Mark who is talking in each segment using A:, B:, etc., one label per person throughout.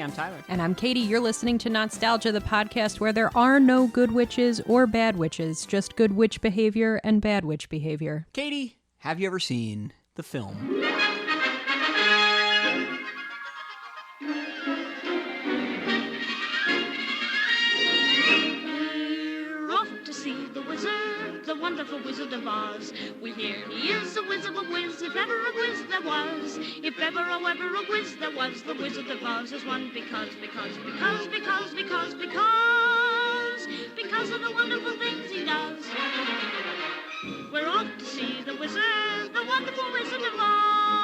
A: I'm Tyler.
B: And I'm Katie. You're listening to Not-Stalgia, the podcast where there are no good witches or bad witches, just good witch behavior and bad witch behavior.
A: Katie, have you ever seen the film?
C: We're off to see the wizard, the wonderful Wizard of Oz. We hear he is a wizard of whiz, if ever a whiz there was. If ever a whiz there was, the Wizard of Oz is one because of the wonderful things he does. We're off to see the wizard, the wonderful Wizard of Oz.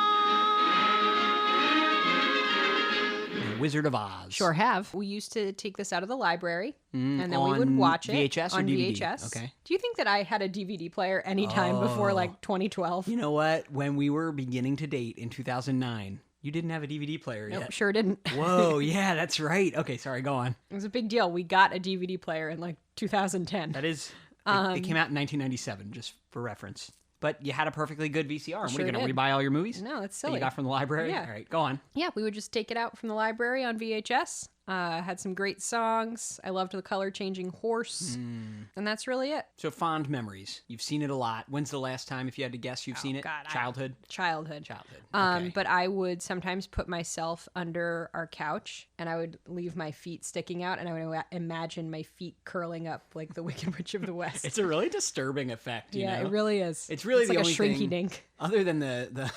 A: Wizard of Oz.
B: Sure have. We used to take this out of the library, and then we would
A: on
B: watch it
A: VHS or
B: on
A: DVD?
B: VHS.
A: Okay.
B: Do you think that I had a DVD player anytime before, like, 2012?
A: You know what? When we were beginning to date in 2009, you didn't have a DVD player
B: Nope,
A: yet.
B: sure didn't.
A: Whoa, yeah, that's right. Okay, sorry, go on.
B: It was a big deal. We got a DVD player in, like, 2010.
A: That is, it came out in 1997, just for reference. But you had a perfectly good VCR. What are
B: Sure
A: you going to
B: did.
A: rebuy all your movies?
B: No, that's
A: That
B: silly.
A: you got from the library?
B: Yeah.
A: All right, go on.
B: Yeah, we would just take it out from the library on VHS. Had some great songs. I loved the color-changing horse. And that's really it.
A: So fond memories. You've seen it a lot. When's the last time, if you had to guess, you've seen it?
B: God,
A: Childhood?
B: Childhood.
A: Okay.
B: But I would sometimes put myself under our couch, and I would leave my feet sticking out, and I would imagine my feet curling up like the Wicked Witch of the West.
A: It's a really disturbing effect, you know?
B: It really is.
A: It's really the
B: like
A: only
B: a shrinky
A: thing-
B: dink.
A: Other than the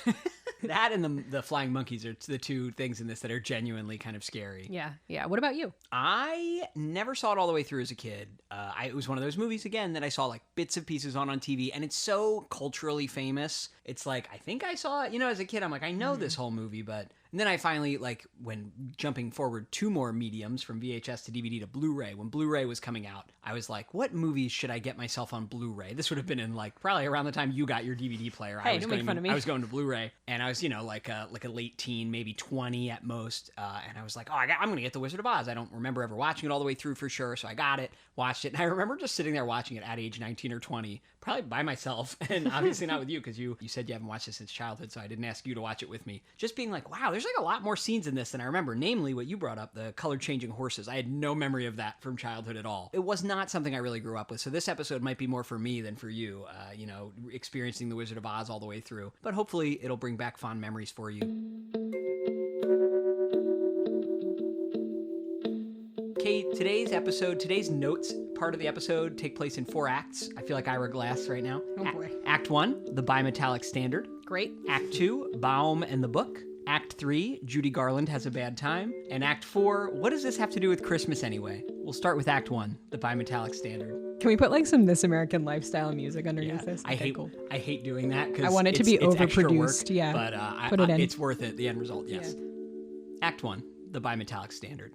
A: that and the flying monkeys are the two things in this that are genuinely kind of scary.
B: Yeah. What about you?
A: I never saw it all the way through as a kid. It was one of those movies, again, that I saw like bits of pieces on TV, and it's so culturally famous. It's like, I think I saw it, as a kid, I'm like, I know this whole movie, but... And then I finally, like, when jumping forward 2 more mediums from VHS to DVD to Blu-ray, when Blu-ray was coming out, I was like, what movies should I get myself on Blu-ray? This would have been in, like, probably around the time you got your DVD player.
B: Hey, don't make fun of me.
A: I was going to Blu-ray, and I was, like a late teen, maybe 20 at most, and I was like, I'm going to get The Wizard of Oz. I don't remember ever watching it all the way through for sure, so I got it, watched it, and I remember just sitting there watching it at age 19 or 20, probably by myself, and obviously not with you, because you said you haven't watched it since childhood, so I didn't ask you to watch it with me. Just being like, wow, there's like a lot more scenes in this than I remember, namely what you brought up, the color-changing horses. I had no memory of that from childhood at all. It was not something I really grew up with, so this episode might be more for me than for you, experiencing The Wizard of Oz all the way through. But hopefully it'll bring back fond memories for you. Kate, today's notes part of the episode take place in 4 acts. I feel like Ira Glass right now.
B: Oh, boy.
A: Act 1, the bimetallic standard.
B: Great.
A: Act 2, Baum and the book. Act 3, Judy Garland has a bad time. And Act 4, what does this have to do with Christmas anyway? We'll start with Act 1, the bimetallic standard.
B: Can we put like some This American Lifestyle music underneath this?
A: I hate doing that because
B: I want it to be
A: it's extra work,
B: overproduced, yeah.
A: But
B: Put it in.
A: It's worth it, the end result, yes.
B: Yeah.
A: Act 1, the bimetallic standard.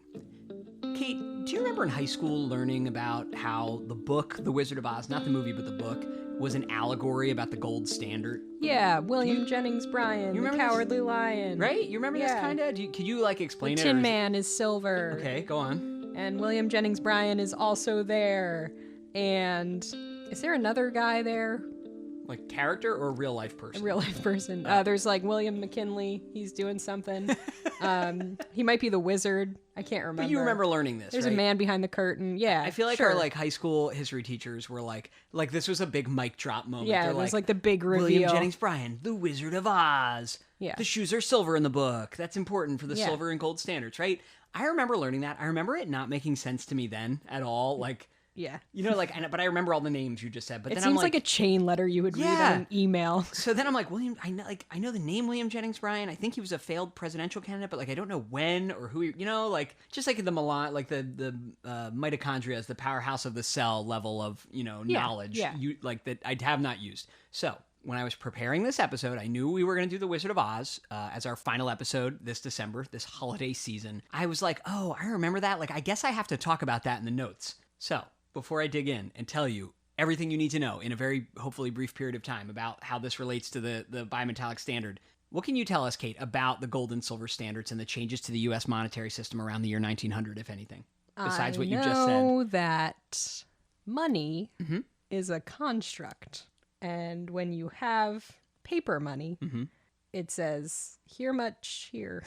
A: Kate, do you remember in high school learning about how the book, The Wizard of Oz, not the movie, but the book, was an allegory about the gold standard?
B: Yeah, William Jennings Bryan,
A: you
B: the
A: remember
B: Cowardly Lion.
A: Right? You remember this
B: Yeah.
A: kind of? Could you like explain
B: The
A: it? or
B: Tin
A: is
B: Man is silver.
A: Okay, go on.
B: And William Jennings Bryan is also there. And is there another guy there?
A: Like character or real life person?
B: A real life person. There's like William McKinley. He's doing something. He might be the wizard. I can't remember.
A: But you remember learning this,
B: There's
A: right?
B: a man behind the curtain. Yeah.
A: I feel like
B: sure.
A: our like high school history teachers were like this was a big mic drop moment.
B: Yeah,
A: They're
B: it was like the big reveal.
A: William Jennings Bryan, the Wizard of Oz.
B: Yeah.
A: The shoes are silver in the book. That's important for the
B: Yeah.
A: silver and gold standards, right? I remember learning that. I remember it not making sense to me then at all. Like,
B: Yeah.
A: but I remember all the names you just said. But
B: It
A: then
B: seems
A: I'm
B: like a chain letter you would read
A: Yeah.
B: on an email.
A: So then I'm like, I know the name William Jennings Bryan. I think he was a failed presidential candidate, but like I don't know when or who. Just like the Milan, like the mitochondria is the powerhouse of the cell level of knowledge.
B: yeah.
A: That I have not used. So when I was preparing this episode, I knew we were going to do The Wizard of Oz as our final episode this December, this holiday season. I was like, oh, I remember that. Like, I guess I have to talk about that in the notes. So before I dig in and tell you everything you need to know in a very, hopefully, brief period of time about how this relates to the bimetallic standard, what can you tell us, Kate, about the gold and silver standards and the changes to the U.S. monetary system around the year 1900, if anything, besides what you just said?
B: I know that money is a construct. And when you have paper money, it says, here much, here.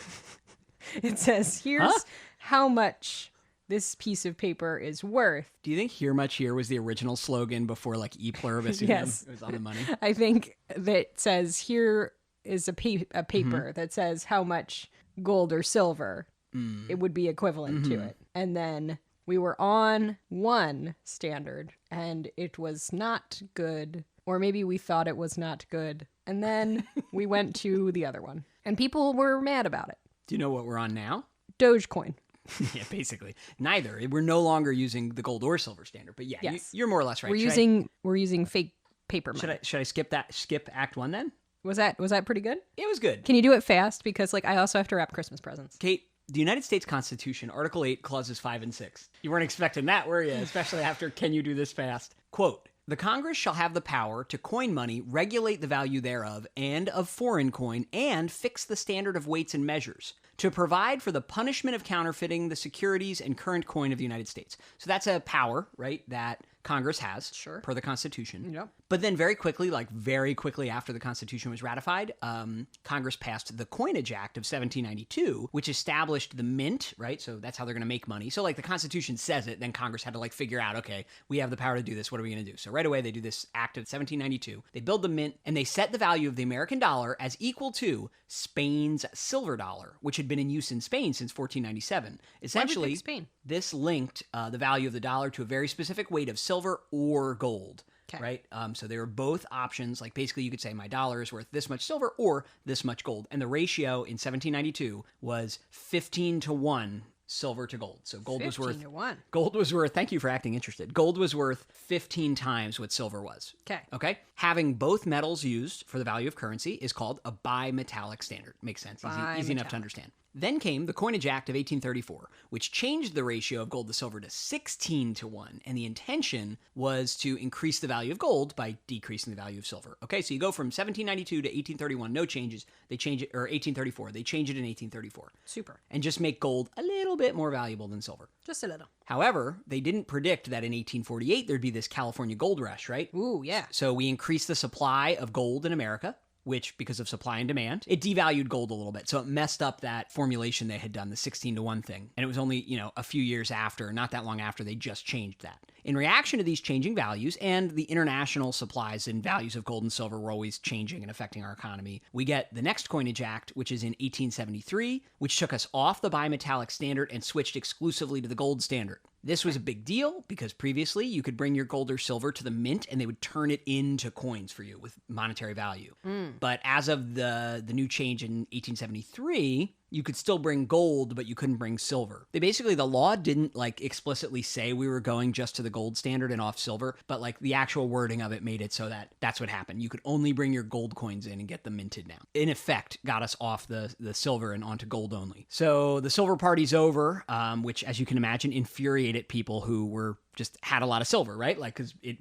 B: It says, here's how much this piece of paper is worth.
A: Do you think "Here Much Here" was the original slogan before like "E pluribus unum"?
B: Yes.
A: It was on the money.
B: I think that says here is a paper that says how much gold or silver it would be equivalent to it. And then we were on one standard and it was not good, or maybe we thought it was not good. And then we went to the other one and people were mad about it.
A: Do you know what we're on now?
B: Dogecoin.
A: Yeah, basically. Neither. We're no longer using the gold or silver standard. But yeah,
B: Yes.
A: you're more or less right.
B: We're using fake paper money.
A: Should I skip Act 1 then?
B: Was that pretty good?
A: It was good.
B: Can you do it fast? Because like I also have to wrap Christmas presents.
A: Kate, the United States Constitution, Article 8, Clauses 5 and 6. You weren't expecting that, were you? Especially after "Can you do this fast?" Quote, "The Congress shall have the power to coin money, regulate the value thereof, and of foreign coin, and fix the standard of weights and measures, to provide for the punishment of counterfeiting the securities and current coin of the United States." So that's a power, right, that Congress has,
B: Sure.
A: per the Constitution.
B: Yep.
A: But then very quickly after the Constitution was ratified, Congress passed the Coinage Act of 1792, which established the mint, right? So that's how they're going to make money. So like the Constitution says it, then Congress had to like figure out, okay, we have the power to do this. What are we going to do? So right away, they do this Act of 1792. They build the mint and they set the value of the American dollar as equal to Spain's silver dollar, which had been in use in Spain since 1497. Essentially,
B: pick Spain?
A: this linked the value of the dollar to a very specific weight of silver or gold.
B: Okay.
A: Right? So they were both options. Like basically you could say my dollar is worth this much silver or this much gold. And the ratio in 1792 was 15 to 1 silver to gold. So gold was
B: 15 to 1.
A: Gold was worth, thank you for acting interested. Gold was worth 15 times what silver was.
B: Okay.
A: Okay? Having both metals used for the value of currency is called a bimetallic standard. Makes sense. Easy enough to understand. Then came the Coinage Act of 1834, which changed the ratio of gold to silver to 16 to 1, and the intention was to increase the value of gold by decreasing the value of silver. Okay, so you go from 1792 to 1831, no changes. They change it, or 1834, they change it in 1834.
B: Super.
A: And just make gold a little bit more valuable than silver.
B: Just a little.
A: However, they didn't predict that in 1848 there'd be this California gold rush, right?
B: Ooh, yeah.
A: So we increased the supply of gold in America, which, because of supply and demand, it devalued gold a little bit. So it messed up that formulation they had done, the 16 to 1 thing. And it was only, a few years after, not that long after, they just changed that. In reaction to these changing values and the international supplies and values of gold and silver were always changing and affecting our economy, we get the next Coinage Act, which is in 1873, which took us off the bimetallic standard and switched exclusively to the gold standard. This was a big deal because previously you could bring your gold or silver to the mint and they would turn it into coins for you with monetary value. But as of the new change in 1873, you could still bring gold, but you couldn't bring silver. The law didn't explicitly say we were going just to the gold standard and off silver, but the actual wording of it made it so that that's what happened. You could only bring your gold coins in and get them minted now. In effect, got us off the silver and onto gold only. So the silver party's over, which as you can imagine infuriated people who were just had a lot of silver, right? Because it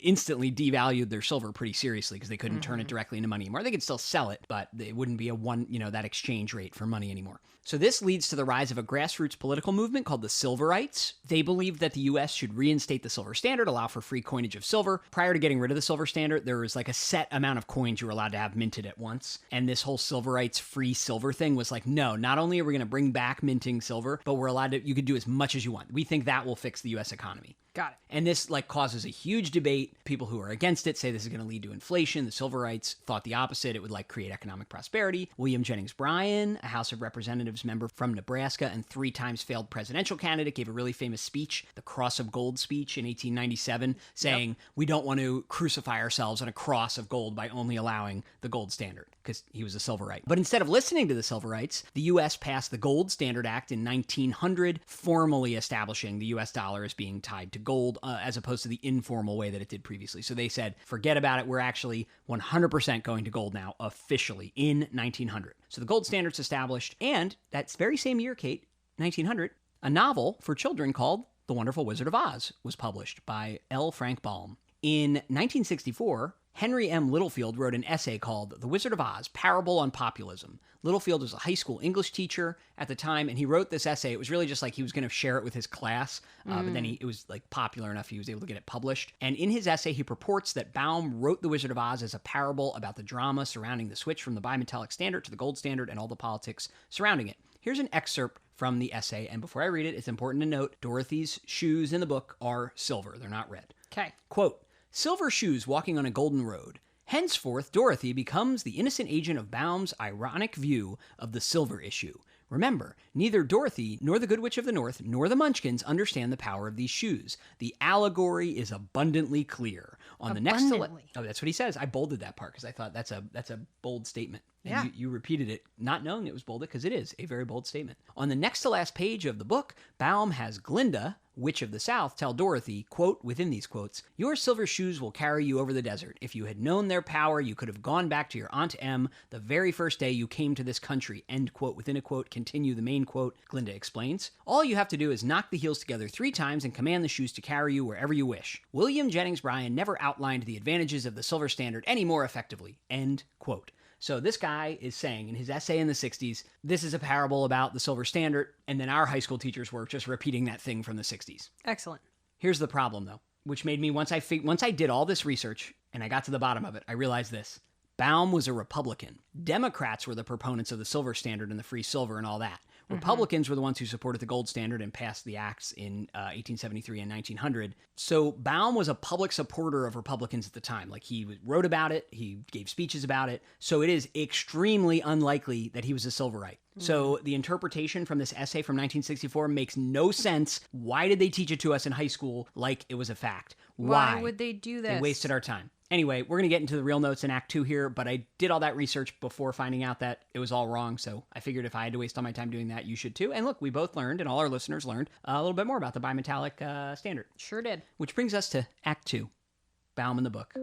A: instantly devalued their silver pretty seriously because they couldn't turn it directly into money anymore. They could still sell it, but it wouldn't be that exchange rate for money anymore. So this leads to the rise of a grassroots political movement called the Silverites. They believed that the U.S. should reinstate the silver standard, allow for free coinage of silver. Prior to getting rid of the silver standard, there was a set amount of coins you were allowed to have minted at once. And this whole Silverites free silver thing was no, not only are we going to bring back minting silver, but we're allowed to, you could do as much as you want. We think that will fix the U.S. economy.
B: Got it.
A: And this causes a huge debate. People who are against it say this is going to lead to inflation. The Silverites thought the opposite. It would create economic prosperity. William Jennings Bryan, a House of Representatives member from Nebraska and 3 times failed presidential candidate, gave a really famous speech, the Cross of Gold speech in 1897, saying we don't want to crucify ourselves on a cross of gold by only allowing the gold standard, because he was a Silverite. But instead of listening to the Silverites, the U.S. passed the Gold Standard Act in 1900, formally establishing the U.S. dollar as being tied to gold, as opposed to the informal way that it did previously. So they said, forget about it. We're actually 100% going to gold now, officially, in 1900. So the gold standard's established, and that very same year, Kate, 1900, a novel for children called The Wonderful Wizard of Oz was published by L. Frank Baum. In 1964, Henry M. Littlefield wrote an essay called The Wizard of Oz, Parable on Populism. Littlefield was a high school English teacher at the time, and he wrote this essay. It was really just he was going to share it with his class, but then it was popular enough he was able to get it published. And in his essay, he purports that Baum wrote The Wizard of Oz as a parable about the drama surrounding the switch from the bimetallic standard to the gold standard and all the politics surrounding it. Here's an excerpt from the essay. And before I read it, it's important to note Dorothy's shoes in the book are silver. They're not red.
B: Okay.
A: Quote, "Silver shoes walking on a golden road. Henceforth, Dorothy becomes the innocent agent of Baum's ironic view of the silver issue. Remember, neither Dorothy nor the Good Witch of the North nor the Munchkins understand the power of these shoes. The allegory is abundantly clear. On the next oh, that's what he says. I bolded that part because I thought that's a bold statement. And
B: Yeah.
A: you repeated it, not knowing it was bolded, because it is a very bold statement. On the next to last page of the book, Baum has Glinda, Witch of the South, tell Dorothy, quote, within these quotes, 'Your silver shoes will carry you over the desert. If you had known their power, you could have gone back to your Aunt Em the very first day you came to this country,' end quote. Within a quote, continue the main quote, Glinda explains. 'All you have to do is knock the heels together 3 times and command the shoes to carry you wherever you wish. William Jennings Bryan never outlined the advantages of the silver standard any more effectively,' end quote." So this guy is saying in his essay in the 60s, this is a parable about the silver standard, and then our high school teachers were just repeating that thing from the 60s.
B: Excellent.
A: Here's the problem, though, which made me, once I did all this research and I got to the bottom of it, I realized this. Baum was a Republican. Democrats were the proponents of the silver standard and the free silver and all that. Republicans were the ones who supported the gold standard and passed the acts in 1873 and 1900. So Baum was a public supporter of Republicans at the time. Like, he wrote about it, he gave speeches about it. So it is extremely unlikely that he was a Silverite. So the interpretation from this essay from 1964 makes no sense. Why did they teach it to us in high school like it was a fact?
B: Why would they do this?
A: They wasted our time. Anyway, we're going to get into the real notes in Act 2 here, but I did all that research before finding out that it was all wrong, so I figured if I had to waste all my time doing that, you should too. And look, we both learned, and all our listeners learned, a little bit more about the bimetallic standard.
B: Sure did.
A: Which brings us to Act 2, Baum in the book.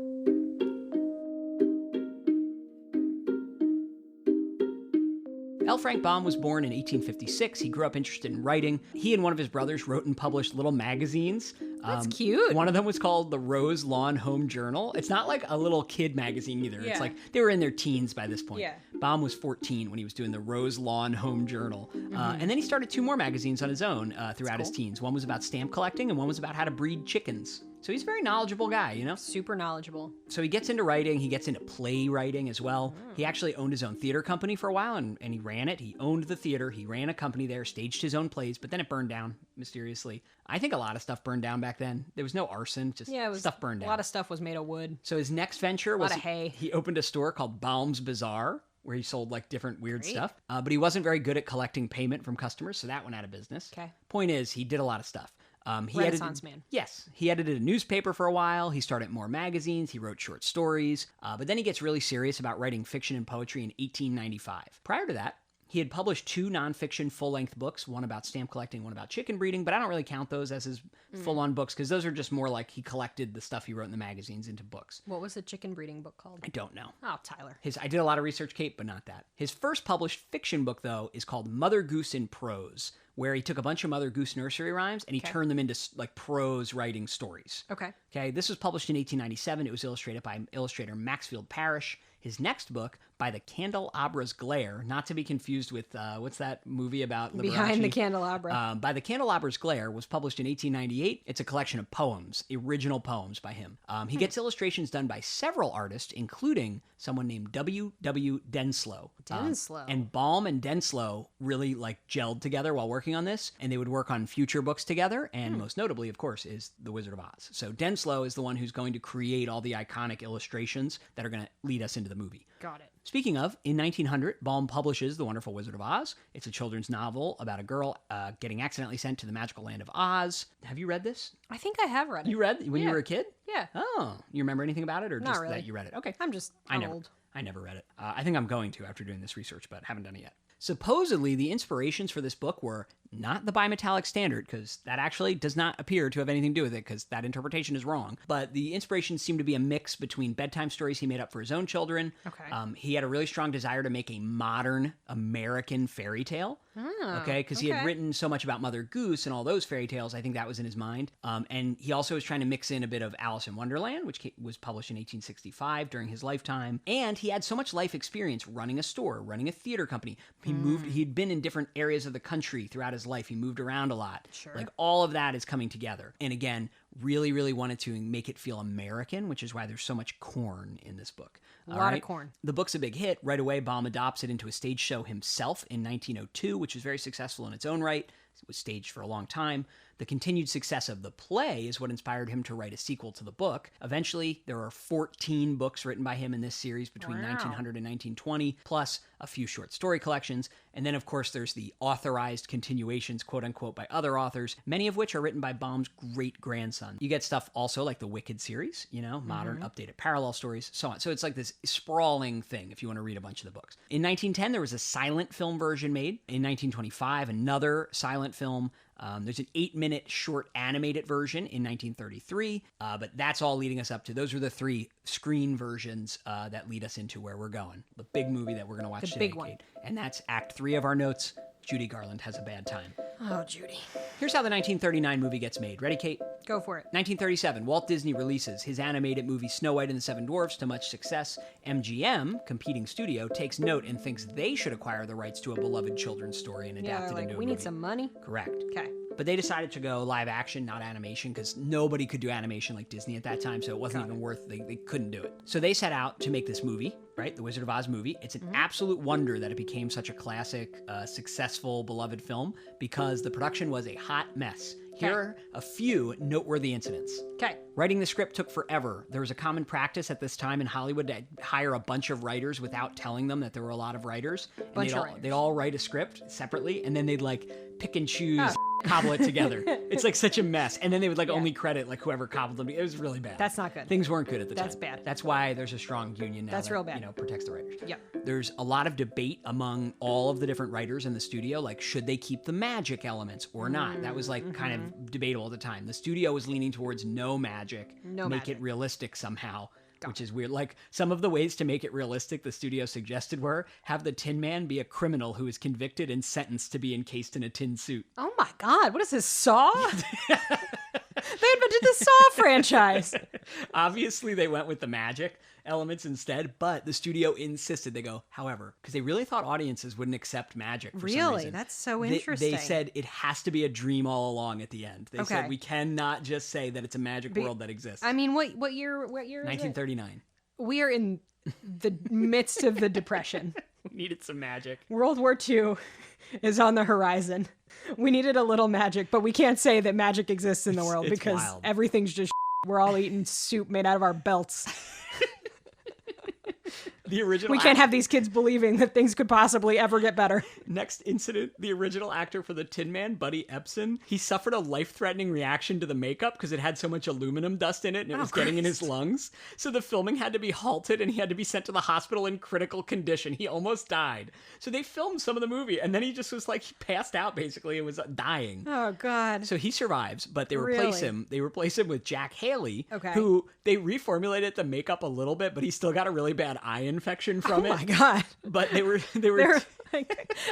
A: L. Frank Baum was born in 1856. He grew up interested in writing. He and one of his brothers wrote and published little magazines.
B: That's cute.
A: One of them was called the Rose Lawn Home Journal. It's not like a little kid magazine either.
B: Yeah.
A: It's like they were in their teens by this point.
B: Yeah.
A: Baum was 14 when he was doing the Rose Lawn Home Journal. And then he started 2 more magazines on his own throughout his teens. One was about stamp collecting and one was about how to breed chickens. So he's a very knowledgeable guy, you know?
B: Super knowledgeable.
A: So he gets into writing. He gets into playwriting as well. He actually owned his own theater company for a while, and he ran it. He owned the theater. He ran a company there, staged his own plays, but then it burned down mysteriously. I think a lot of stuff burned down back then. There was no arson, just stuff burned down.
B: A lot of stuff was made of wood.
A: So his next venture was
B: lot of hay.
A: He opened a store called Baum's Bazaar, where he sold like different weird stuff. But he wasn't very good at collecting payment from customers, so that went out of business.
B: Okay.
A: Point is, he did a lot of stuff.
B: Renaissance man.
A: Yes. He edited a newspaper for a while. He started more magazines. He wrote short stories. But then he gets really serious about writing fiction and poetry in 1895. Prior to that, he had published 2 nonfiction full-length books, one about stamp collecting, one about chicken breeding, but I don't really count those as his full-on books because those are just more like he collected the stuff he wrote in the magazines into books.
B: What was the chicken breeding book called?
A: I don't know.
B: Oh, Tyler.
A: I did a lot of research, Kate, but not that. His first published fiction book, though, is called Mother Goose in Prose, where he took a bunch of Mother Goose nursery rhymes and he turned them into like prose writing stories. Okay, this was published in 1897. It was illustrated by illustrator Maxfield Parrish. His next book, By the Candelabra's Glare, not to be confused with, what's that movie about Liberace?
B: Behind the Candelabra.
A: By the Candelabra's Glare was published in 1898. It's a collection of poems, original poems by him. He gets illustrations done by several artists, including someone named W.W. Denslow.
B: Denslow.
A: And Baum and Denslow really like gelled together while working on this, and they would work on future books together, and most notably, of course, is The Wizard of Oz. So Denslow is the one who's going to create all the iconic illustrations that are going to lead us into the movie.
B: Got it.
A: Speaking of, in 1900, Baum publishes The Wonderful Wizard of Oz. It's a children's novel about a girl getting accidentally sent to the magical land of Oz. Have you read this?
B: I think I have read it.
A: You read it when you were a kid?
B: Yeah.
A: Oh, you remember anything about it, or
B: Not
A: just
B: really.
A: that you read it? Okay.
B: I'm old.
A: I never read it. I think I'm going to after doing this research, but haven't done it yet. Supposedly, the inspirations for this book were not the bimetallic standard, because that actually does not appear to have anything to do with it, because that interpretation is wrong. But the inspirations seem to be a mix between bedtime stories he made up for his own children.
B: Okay.
A: He had a really strong desire to make a modern American fairy tale. Okay, because he had written so much about Mother Goose and all those fairy tales. I think that was in his mind. And he also was trying to mix in a bit of Alice in Wonderland, which was published in 1865 during his lifetime. And he had so much life experience running a store, running a theater company. He'd been in different areas of the country throughout his life. He moved around a lot.
B: Sure.
A: Like all of that is coming together. And again, really, really wanted to make it feel American, which is why there's so much corn in this book.
B: A lot of corn.
A: The book's a big hit. Right away, Baum adopts it into a stage show himself in 1902, which was very successful in its own right. It was staged for a long time. The continued success of the play is what inspired him to write a sequel to the book. Eventually, there are 14 books written by him in this series between 1900 and 1920, plus a few short story collections. And then, of course, there's the authorized continuations, quote unquote, by other authors, many of which are written by Baum's great-grandson. You get stuff also like the Wicked series, modern, updated parallel stories, so on. So it's like this sprawling thing if you want to read a bunch of the books. In 1910, there was a silent film version made. In 1925, another silent film. There's an 8-minute short animated version in 1933, but that's all leading us up to, those are the 3 screen versions that lead us into where we're going. The big movie that we're going to watch today,
B: big one.
A: Kate. And that's Act 3 of our notes, Judy Garland Has a Bad Time.
B: Oh, Judy.
A: Here's how the 1939 movie gets made. Ready, Kate?
B: Go for it.
A: 1937, Walt Disney releases his animated movie Snow White and the Seven Dwarfs to much success. MGM, competing studio, takes note and thinks they should acquire the rights to a beloved children's story and adapt it into a
B: we
A: movie.
B: need some money.
A: Correct.
B: Okay.
A: But they decided to go live action, not animation, because nobody could do animation like Disney at that time, so it wasn't even worth, they couldn't do it. So they set out to make this movie, right? The Wizard of Oz movie. It's an absolute wonder that it became such a classic, successful, beloved film, because the production was a hot mess. Here are a few noteworthy incidents.
B: Okay.
A: Writing the script took forever. There was a common practice at this time in Hollywood to hire a bunch of writers without telling them that there were a lot of writers. And they'd all write a script separately, and then they'd pick and choose, cobble it together. It's such a mess. And then they would only credit whoever cobbled them. It was really bad.
B: That's not good.
A: Things weren't good at the time.
B: That's bad.
A: That's why there's a strong union now.
B: That's real bad.
A: Protects the writers.
B: Yep.
A: There's a lot of debate among all of the different writers in the studio, should they keep the magic elements or not? That was kind of debatable at the time. The studio was leaning towards no magic, make it realistic somehow, which is weird. Some of the ways to make it realistic the studio suggested were have the Tin Man be a criminal who is convicted and sentenced to be encased in a tin suit.
B: Oh my God, what is this, Saw? They invented the Saw franchise.
A: Obviously, they went with the magic elements instead, but the studio insisted. They go, however, because they really thought audiences wouldn't accept magic for some reason.
B: That's so interesting.
A: They said it has to be a dream all along at the end. They said we cannot just say that it's a magic world that exists.
B: I mean, what year is
A: 1939.
B: We are in the midst of the Depression.
A: We needed some magic.
B: World War II is on the horizon. We needed a little magic, but we can't say that magic exists in the world because
A: wild.
B: everything's just we're all eating soup made out of our belts.
A: The original.
B: We can't have these kids believing that things could possibly ever get better.
A: Next incident, the original actor for the Tin Man, Buddy Ebsen, he suffered a life-threatening reaction to the makeup because it had so much aluminum dust in it and it was getting in his lungs. So the filming had to be halted and he had to be sent to the hospital in critical condition. He almost died. So they filmed some of the movie and then he just was he passed out basically and was dying.
B: Oh, God.
A: So he survives, but they replace him. They replace him with Jack Haley,
B: Okay.
A: who they reformulated the makeup a little bit, but he still got a really bad eye infection from it.
B: Oh my God.
A: But they were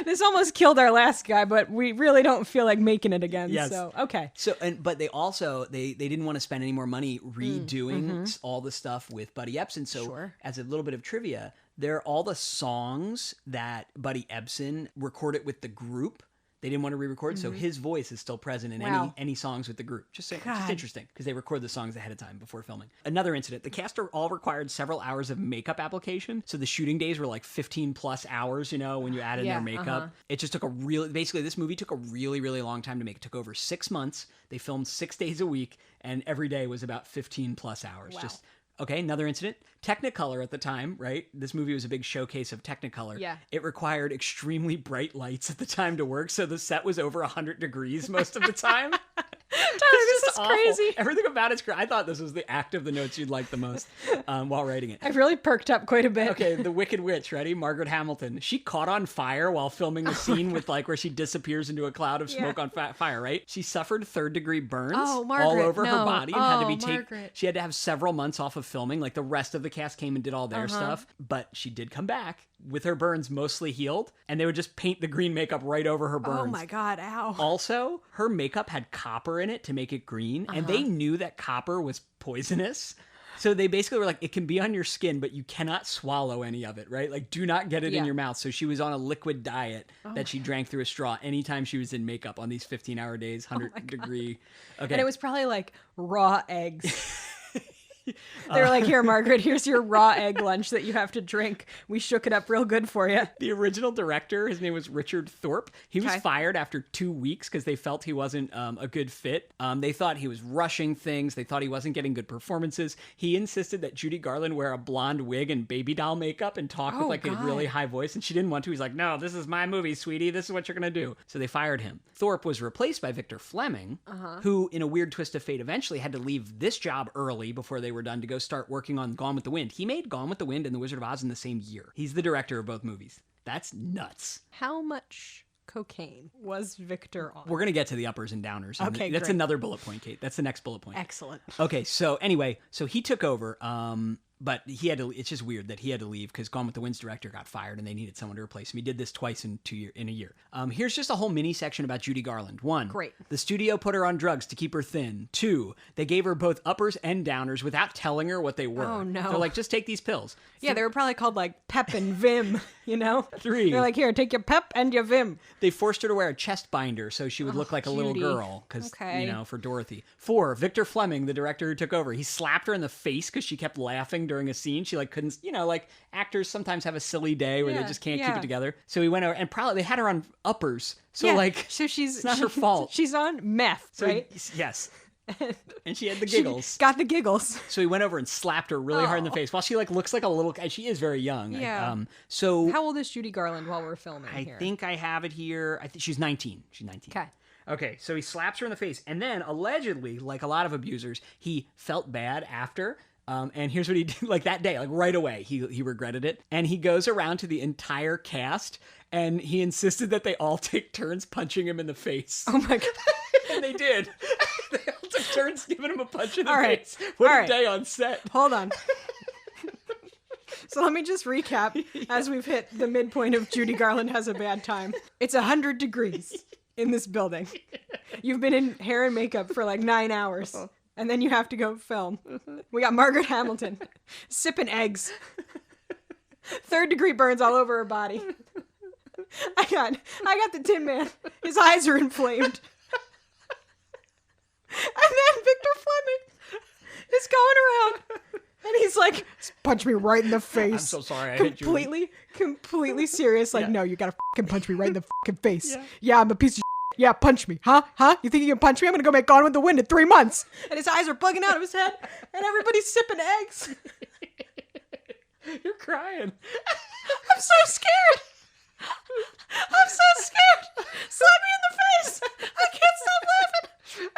B: this almost killed our last guy, but we really don't feel like making it again.
A: Yes.
B: So, okay.
A: So, but they also, they didn't want to spend any more money redoing all the stuff with Buddy Ebsen. So as a little bit of trivia, they're all the songs that Buddy Ebsen recorded with the group. They didn't want to re-record, so his voice is still present in any songs with the group. Just interesting, because they record the songs ahead of time before filming. Another incident, the cast all required several hours of makeup application, so the shooting days were 15 plus hours, when you add in their makeup. It just took basically this movie took a really, really long time to make. It took over 6 months. They filmed 6 days a week, and every day was about 15 plus hours.
B: Wow.
A: Okay, another incident. Technicolor at the time, right? This movie was a big showcase of Technicolor.
B: Yeah.
A: It required extremely bright lights at the time to work, so the set was over 100 degrees most of the time.
B: Tyler, this is crazy.
A: Everything about it's great. I thought this was the act of the notes you'd like the most while writing it.
B: I've really perked up quite a bit.
A: Okay, the Wicked Witch, ready? Margaret Hamilton. She caught on fire while filming the scene with where she disappears into a cloud of smoke on fire, right? She suffered 3rd-degree burns all over her body and had to be taken. She had to have several months off of filming. The rest of the cast came and did all their stuff, but she did come back with her burns mostly healed, and they would just paint the green makeup right over her burns.
B: Oh my God, ow.
A: Also, her makeup had copper in it to make it green, and they knew that copper was poisonous. So they basically were like, it can be on your skin, but you cannot swallow any of it, right? Like, do not get it in
B: Yeah.
A: your mouth. So she was on a liquid diet that she drank through a straw anytime she was in makeup on these 15-hour days, 100-degree. Okay.
B: And it was probably like raw eggs. They were like, here, Margaret, here's your raw egg lunch that you have to drink. We shook it up real good for you.
A: The original director, his name was Richard Thorpe. He was
B: Okay.
A: fired after 2 weeks because they felt he wasn't a good fit. They thought he was rushing things. They thought he wasn't getting good performances. He insisted that Judy Garland wear a blonde wig and baby doll makeup and talk with like a really high voice. And she didn't want to. He's like, no, this is my movie, sweetie. This is what you're going to do. So they fired him. Thorpe was replaced by Victor Fleming, who, in a weird twist of fate, eventually had to leave this job early before they were done to go start working on Gone with the Wind. He made Gone with the Wind and The Wizard of Oz in the same year. He's the director of both movies. That's nuts.
B: How much cocaine was Victor on?
A: We're going to get to the uppers and downers. And
B: Okay,
A: that's
B: great.
A: another bullet point, Kate. That's the next bullet point.
B: Excellent.
A: Okay, so anyway, so he took over, but he had to. It's just weird that he had to leave because Gone with the Wind's director got fired and they needed someone to replace him. He did this twice in a year. Here's just a whole mini section about Judy Garland. 1,
B: Great.
A: the studio put her on drugs to keep her thin. 2, they gave her both uppers and downers without telling her what they were.
B: Oh, no.
A: They're like, just take these pills.
B: Yeah, they were probably called like Pep and Vim, you know?
A: 3,
B: They're like, here, take your Pep and your Vim.
A: they forced her to wear a chest binder so she would look like a little
B: cutie.
A: girl because,
B: Okay.
A: for Dorothy. 4, Victor Fleming, the director who took over, he slapped her in the face because she kept laughing during a scene. She like couldn't, like actors sometimes have a silly day where they
B: Yeah,
A: just can't keep
B: yeah.
A: it together. So he went over and probably they had her on uppers. So
B: Yeah,
A: like,
B: so she's
A: it's not her fault.
B: She's on meth,
A: So
B: right?
A: yes. And she had the
B: She
A: giggles.
B: got the giggles.
A: So he went over and slapped her really hard in the face while she like looks like a little, and she is very young.
B: Yeah.
A: So
B: How old is Judy Garland while we're filming
A: I
B: here?
A: think I have it here. I think she's 19. She's 19.
B: Okay.
A: Okay, so he slaps her in the face, and then allegedly, like a lot of abusers, he felt bad after. And here's what he did, like that day, like right away, he regretted it, and he goes around to the entire cast, and he insisted that they all take turns punching him in the face.
B: Oh my God.
A: And they did. They all took turns giving him a punch in the
B: All right.
A: face. What
B: All
A: a
B: right.
A: day on set.
B: Hold on. So let me just recap as we've hit the midpoint of Judy Garland Has a Bad Time. It's 100 degrees in this building. You've been in hair and makeup for like 9 hours. And then you have to go film. We got Margaret Hamilton sipping eggs. 3rd-degree burns all over her body. I got the Tin Man. His eyes are inflamed. And then Victor Fleming is going around. And he's like, punch me right in the face.
A: I'm so sorry, I hit you.
B: Completely serious. Like,
A: Yeah.
B: no, you gotta fucking punch me right in the fucking face.
A: Yeah.
B: Yeah, I'm a piece of shit. Yeah, punch me. Huh? You think you can punch me? I'm gonna go make Gone with the Wind in 3 months. And his eyes are bugging out of his head. And everybody's sipping eggs.
A: You're crying.
B: I'm so scared. I'm so scared. Slap me in the face. I can't stop laughing.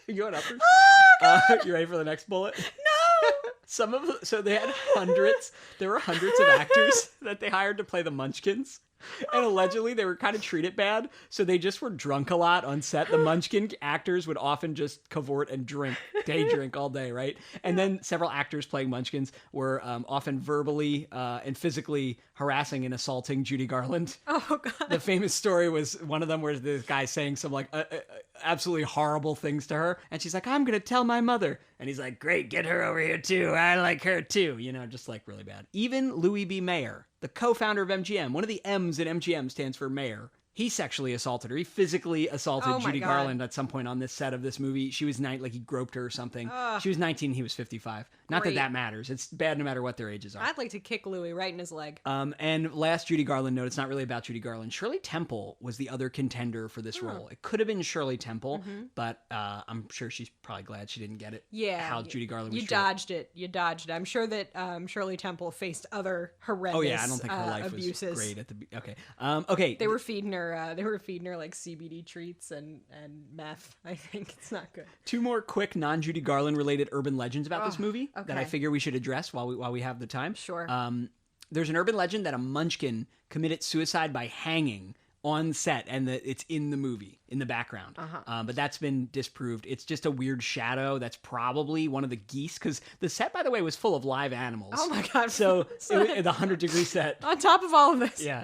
A: You going uppers?
B: Oh, God.
A: You ready for the next bullet?
B: No.
A: So they had hundreds. There were hundreds of actors that they hired to play the Munchkins. And allegedly they were kind of treated bad, so they just were drunk a lot on set. The Munchkin actors would often just cavort and day drink all day, right? And then several actors playing Munchkins were often verbally and physically harassing and assaulting Judy Garland.
B: Oh, God.
A: The famous story was one of them where this guy saying some like absolutely horrible things to her, and she's like, "I'm gonna tell my mother," and he's like, "Great, get her over here too. I like her too." Just like really bad. Even Louis B. Mayer, the co-founder of MGM, one of the M's in MGM stands for mayor. He sexually assaulted her. He physically assaulted
B: Oh my
A: Judy
B: God.
A: Garland at some point on this set of this movie. She was like he groped her or something. She was 19, he was 55. Not
B: Great.
A: that matters. It's bad no matter what their ages are.
B: I'd like to kick Louis right in his leg.
A: And last Judy Garland note, it's not really about Judy Garland. Shirley Temple was the other contender for this role. It could have been Shirley Temple, but I'm sure she's probably glad she didn't get it.
B: Yeah.
A: How Judy Garland was
B: You
A: treated.
B: dodged it. You dodged it. I'm sure that Shirley Temple faced other horrendous
A: Oh yeah, I don't think her life
B: abuses.
A: was great at the okay. Okay.
B: They were feeding her like CBD treats and meth. I think it's not good.
A: Two more quick non-Judy Garland related urban legends about this movie that I
B: okay.
A: figure we should address while we have the time.
B: Sure.
A: There's an urban legend that a Munchkin committed suicide by hanging on set, and that it's in the movie in the background. But that's been disproved. It's just a weird shadow. That's probably one of the geese, because the set, by the way, was full of live animals.
B: Oh my God.
A: So the 100-degree set.
B: On top of all of this,
A: Yeah.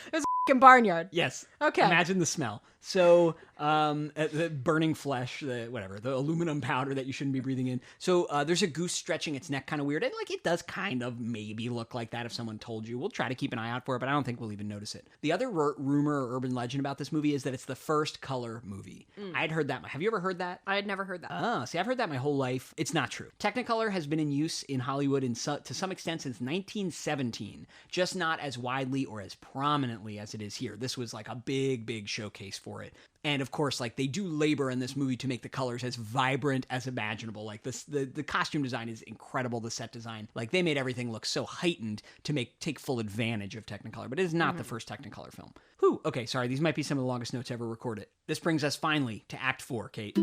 B: it was a fucking barnyard.
A: Yes.
B: Okay.
A: Imagine the smell. So the burning flesh, the aluminum powder that you shouldn't be breathing in. So there's a goose stretching its neck kind of weird. And like it does kind of maybe look like that if someone told you. We'll try to keep an eye out for it, but I don't think we'll even notice it. The other rumor or urban legend about this movie is that it's the first color movie. I had heard that. Have you ever heard that?
B: I had never heard that.
A: Oh, see, I've heard that my whole life. It's not true. Technicolor has been in use in Hollywood to some extent since 1917, just not as widely or as prominently as it is here. This was like a big showcase for it. And of course, like they do labor in this movie to make the colors as vibrant as imaginable. Like the costume design is incredible, the set design. Like they made everything look so heightened to take full advantage of Technicolor, but it is not the first Technicolor film. Whew, okay, sorry, these might be some of the longest notes ever recorded. This brings us finally to Act 4, Kate.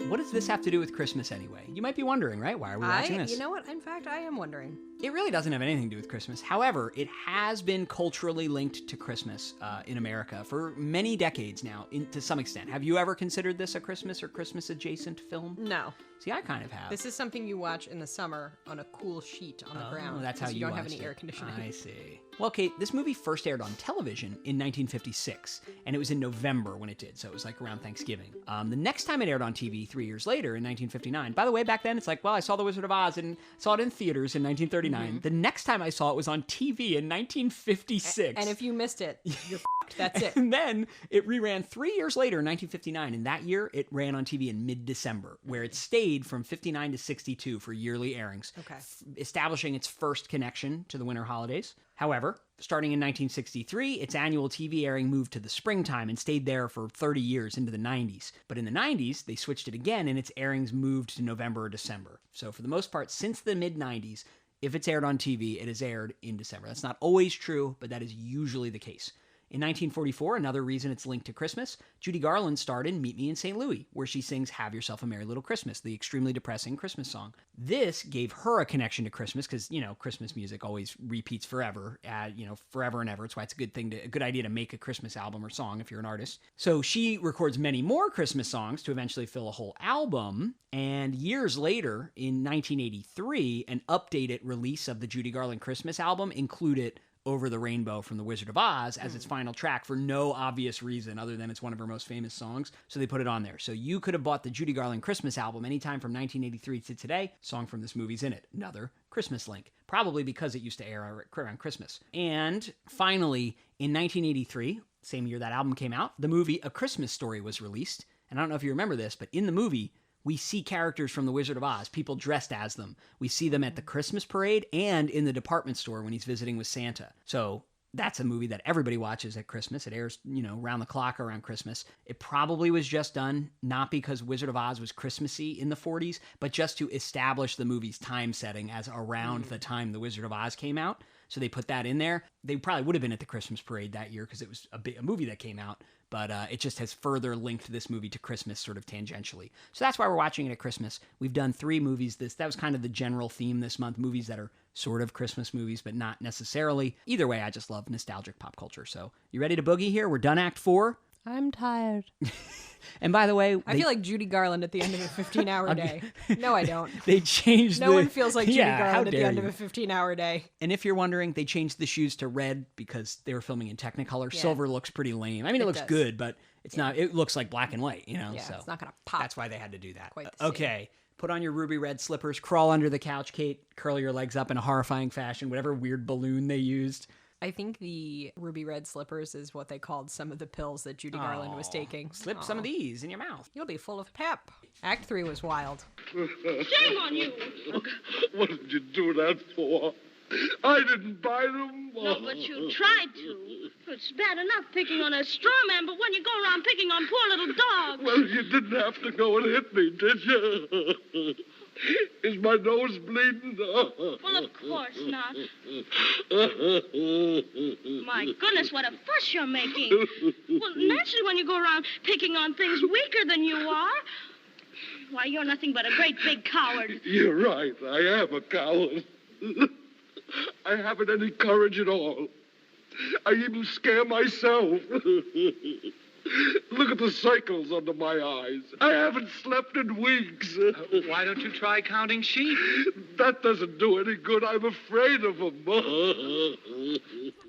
A: What does this have to do with Christmas anyway? You might be wondering, right? Why are we watching this?
B: You know what? In fact, I am wondering.
A: It really doesn't have anything to do with Christmas. However, it has been culturally linked to Christmas in America for many decades now, to some extent. Have you ever considered this a Christmas or Christmas-adjacent film?
B: No.
A: See, I kind of have.
B: This is something you watch in the summer on a cool sheet on the ground.
A: That's how you
B: don't have
A: watched
B: any
A: it.
B: air conditioning.
A: I see. Well, Kate, this movie first aired on television in 1956, and it was in November when it did, so it was like around Thanksgiving. The next time it aired on TV 3 years later in 1959, by the way, back then it's like, well, I saw The Wizard of Oz and saw it in theaters in 1939. The next time I saw it was on TV in 1956.
B: And if you missed it, you're fucked. That's it.
A: And then it reran 3 years later in 1959, and that year it ran on TV in mid-December, where it stayed from 59 to 62 for yearly airings, establishing its first connection to the winter holidays. However, starting in 1963, its annual TV airing moved to the springtime and stayed there for 30 years into the 90s. But in the 90s, they switched it again and its airings moved to November or December. So for the most part, since the mid-90s, if it's aired on TV, it is aired in December. That's not always true, but that is usually the case. In 1944, another reason it's linked to Christmas, Judy Garland starred in Meet Me in St. Louis, where she sings Have Yourself a Merry Little Christmas, the extremely depressing Christmas song. This gave her a connection to Christmas because, Christmas music always repeats forever, forever and ever. It's why it's a good idea to make a Christmas album or song if you're an artist. So she records many more Christmas songs to eventually fill a whole album. And years later, in 1983, an updated release of the Judy Garland Christmas album included Over the Rainbow from The Wizard of Oz as its final track for no obvious reason other than it's one of her most famous songs, so they put it on there. So you could have bought the Judy Garland Christmas album anytime from 1983 to today. Song from this movie's in it. Another Christmas link. Probably because it used to air around Christmas. And finally, in 1983, same year that album came out, the movie A Christmas Story was released. And I don't know if you remember this, but in the movie, we see characters from The Wizard of Oz, people dressed as them. We see them at the Christmas parade and in the department store when he's visiting with Santa. So that's a movie that everybody watches at Christmas. It airs, around the clock around Christmas. It probably was just done not because Wizard of Oz was Christmassy in the 40s, but just to establish the movie's time setting as around the time The Wizard of Oz came out. So they put that in there. They probably would have been at the Christmas parade that year because it was a movie that came out. But it just has further linked this movie to Christmas sort of tangentially. So that's why we're watching it at Christmas. We've done 3 movies. That was kind of the general theme this month. Movies that are sort of Christmas movies, but not necessarily. Either way, I just love nostalgic pop culture. So you ready to boogie here? We're done Act 4.
B: I'm tired.
A: And by the way,
B: I feel like Judy Garland at the end of a 15-hour day. No, I don't.
A: They changed
B: No one feels like Judy Garland at the end
A: you.
B: of a 15-hour day.
A: And if you're wondering, they changed the shoes to red because they were filming in Technicolor.
B: Yeah.
A: Silver looks pretty lame. I mean, it looks
B: does.
A: good, but it's not. It looks like black and white,
B: Yeah,
A: so
B: it's not going to pop.
A: that's why they had to do that.
B: Quite the same.
A: Okay. Put on your ruby red slippers, crawl under the couch, Kate, curl your legs up in a horrifying fashion, whatever weird balloon they used.
B: I think the ruby red slippers is what they called some of the pills that Judy Garland was taking.
A: Slip some of these in your mouth.
B: You'll be full of pep. Act 3 was wild.
C: Shame on you.
D: What did you do that for? I didn't buy them.
C: No, but you tried to. It's bad enough picking on a straw man, but when you go around picking on poor little dogs.
D: Well, you didn't have to go and hit me, did you? Is my nose bleeding?
C: Well, of course not. My goodness, what a fuss you're making. Well, naturally, when you go around picking on things weaker than you are, why, you're nothing but a great big coward.
D: You're right. I am a coward. I haven't any courage at all. I even scare myself. Look at the circles under my eyes. I haven't slept in weeks.
E: Why don't you try counting sheep?
D: That doesn't do any good. I'm afraid of them.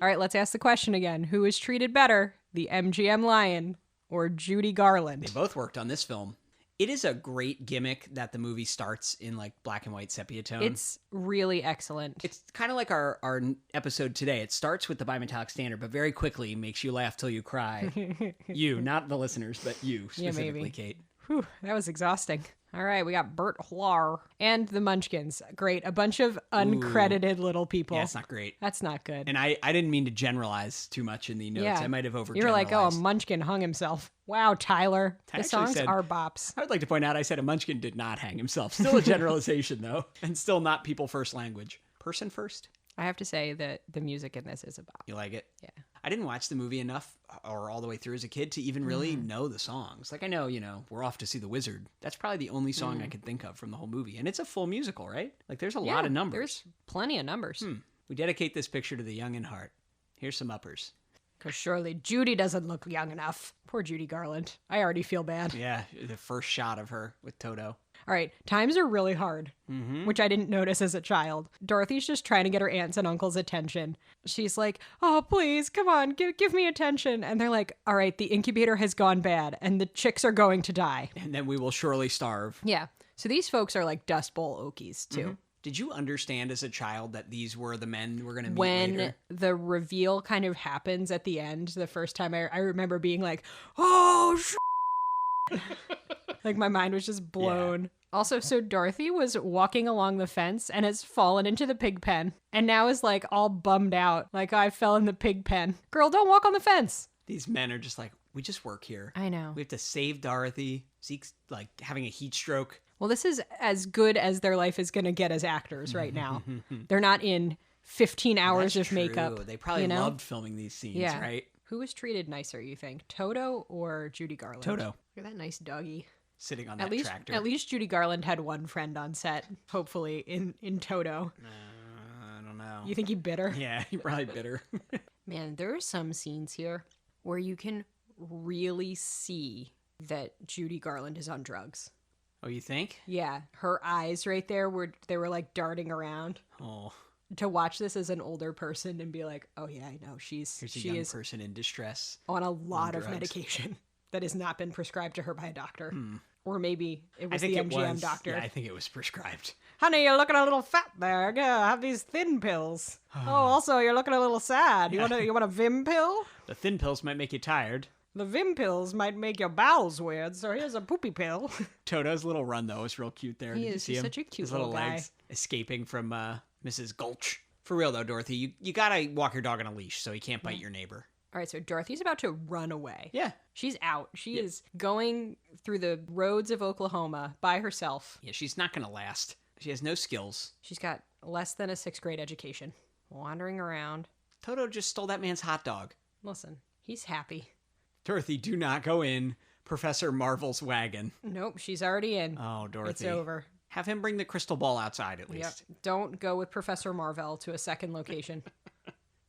B: All All right, let's ask the question again. Who is treated better, the MGM lion or Judy Garland?
A: They both worked on this film. It is a great gimmick that the movie starts in like black and white sepia tone.
B: It's really excellent.
A: It's kind of like our episode today. It starts with the bimetallic standard, but very quickly makes you laugh till you cry. You, not the listeners, but you specifically,
B: maybe.
A: Kate.
B: Whew, that was exhausting. All right, we got Bert Hlar and the Munchkins. Great. A bunch of uncredited little people.
A: Yeah, it's not great.
B: That's not good.
A: And I didn't mean to generalize too much in the notes.
B: Yeah.
A: I might have overgeneralized.
B: You were like, oh, a Munchkin hung himself. Wow, Tyler.
A: I
B: The
A: actually
B: songs
A: said-
B: are bops.
A: I would like to point out I said a munchkin did not hang himself. Still a generalization, though. And still not people first language. Person first?
B: I have to say that the music in this is a bop.
A: You like it?
B: Yeah.
A: I didn't watch the movie enough or all the way through as a kid to even really know the songs. Like I know, we're off to see the wizard. That's probably the only song I could think of from the whole movie. And it's a full musical, right? Like there's a lot of numbers.
B: There's plenty of numbers.
A: We dedicate this picture to the young in heart. Here's some uppers.
B: Because surely Judy doesn't look young enough. Poor Judy Garland. I already feel bad.
A: Yeah, the first shot of her with Toto.
B: All right, times are really hard, which I didn't notice as a child. Dorothy's just trying to get her aunts and uncles' attention. She's like, oh, please, come on, give me attention. And they're like, all right, the incubator has gone bad and the chicks are going to die.
A: And then we will surely starve.
B: Yeah, so these folks are like Dust Bowl Okies, too.
A: Did you understand as a child that these were the men we're going to meet
B: When
A: later?
B: the reveal kind of happens at the end, the first time I remember being like, oh, like my mind was just blown. Also, so Dorothy was walking along the fence and has fallen into the pig pen and now is like all bummed out. Like, I fell in the pig pen. Girl, don't walk on the fence.
A: These men are just like, we just work here.
B: I know.
A: We have to save Dorothy. Zeke's like having a heat stroke.
B: Well, this is as good as their life is going to get as actors right now. They're not in 15 hours
A: That's
B: of makeup.
A: true. They probably
B: you know?
A: loved filming these scenes,
B: Yeah.
A: right?
B: Who was treated nicer, you think? Toto or Judy Garland?
A: Toto.
B: Look at that nice doggy.
A: Sitting on
B: At
A: that
B: least,
A: tractor.
B: at least Judy Garland had one friend on set, hopefully, in Toto.
A: I don't know.
B: You think he bit her?
A: Yeah, he probably bitter.
B: Man, there are some scenes here where you can really see that Judy Garland is on drugs.
A: Oh, you think?
B: Yeah, her eyes right there they were like darting around.
A: Oh,
B: To watch this as an older person and be like, oh yeah, I know
A: here's a
B: she
A: young
B: is
A: person in distress.
B: on a lot of
A: drugs.
B: medication that has not been prescribed to her by a doctor. Or maybe it
A: I
B: was
A: think
B: the
A: it
B: MGM
A: was.
B: doctor.
A: Yeah, I think it was prescribed.
B: Honey, you're looking a little fat there. Yeah, have these thin pills. Oh, also, you're looking a little sad. You want a Vim pill?
A: The thin pills might make you tired.
B: The Vim pills might make your bowels weird, so here's a poopy pill.
A: Toto's little run, though, was real cute there.
B: He
A: Did you
B: is.
A: see
B: He's
A: him?
B: such a cute
A: His little
B: little guy.
A: legs escaping from Mrs. Gulch. For real, though, Dorothy, you gotta walk your dog on a leash so he can't bite your neighbor.
B: All right, so Dorothy's about to run away.
A: Yeah.
B: She's out. She is going through the roads of Oklahoma by herself.
A: Yeah, she's not gonna last. She has no skills.
B: She's got less than a 6th grade education. Wandering around.
A: Toto just stole that man's hot dog.
B: Listen, he's happy.
A: Dorothy, do not go in Professor Marvel's wagon.
B: Nope, she's already in.
A: Oh, Dorothy.
B: It's over.
A: Have him bring the crystal ball outside at
B: Yep.
A: least.
B: Don't go with Professor Marvel to a second location.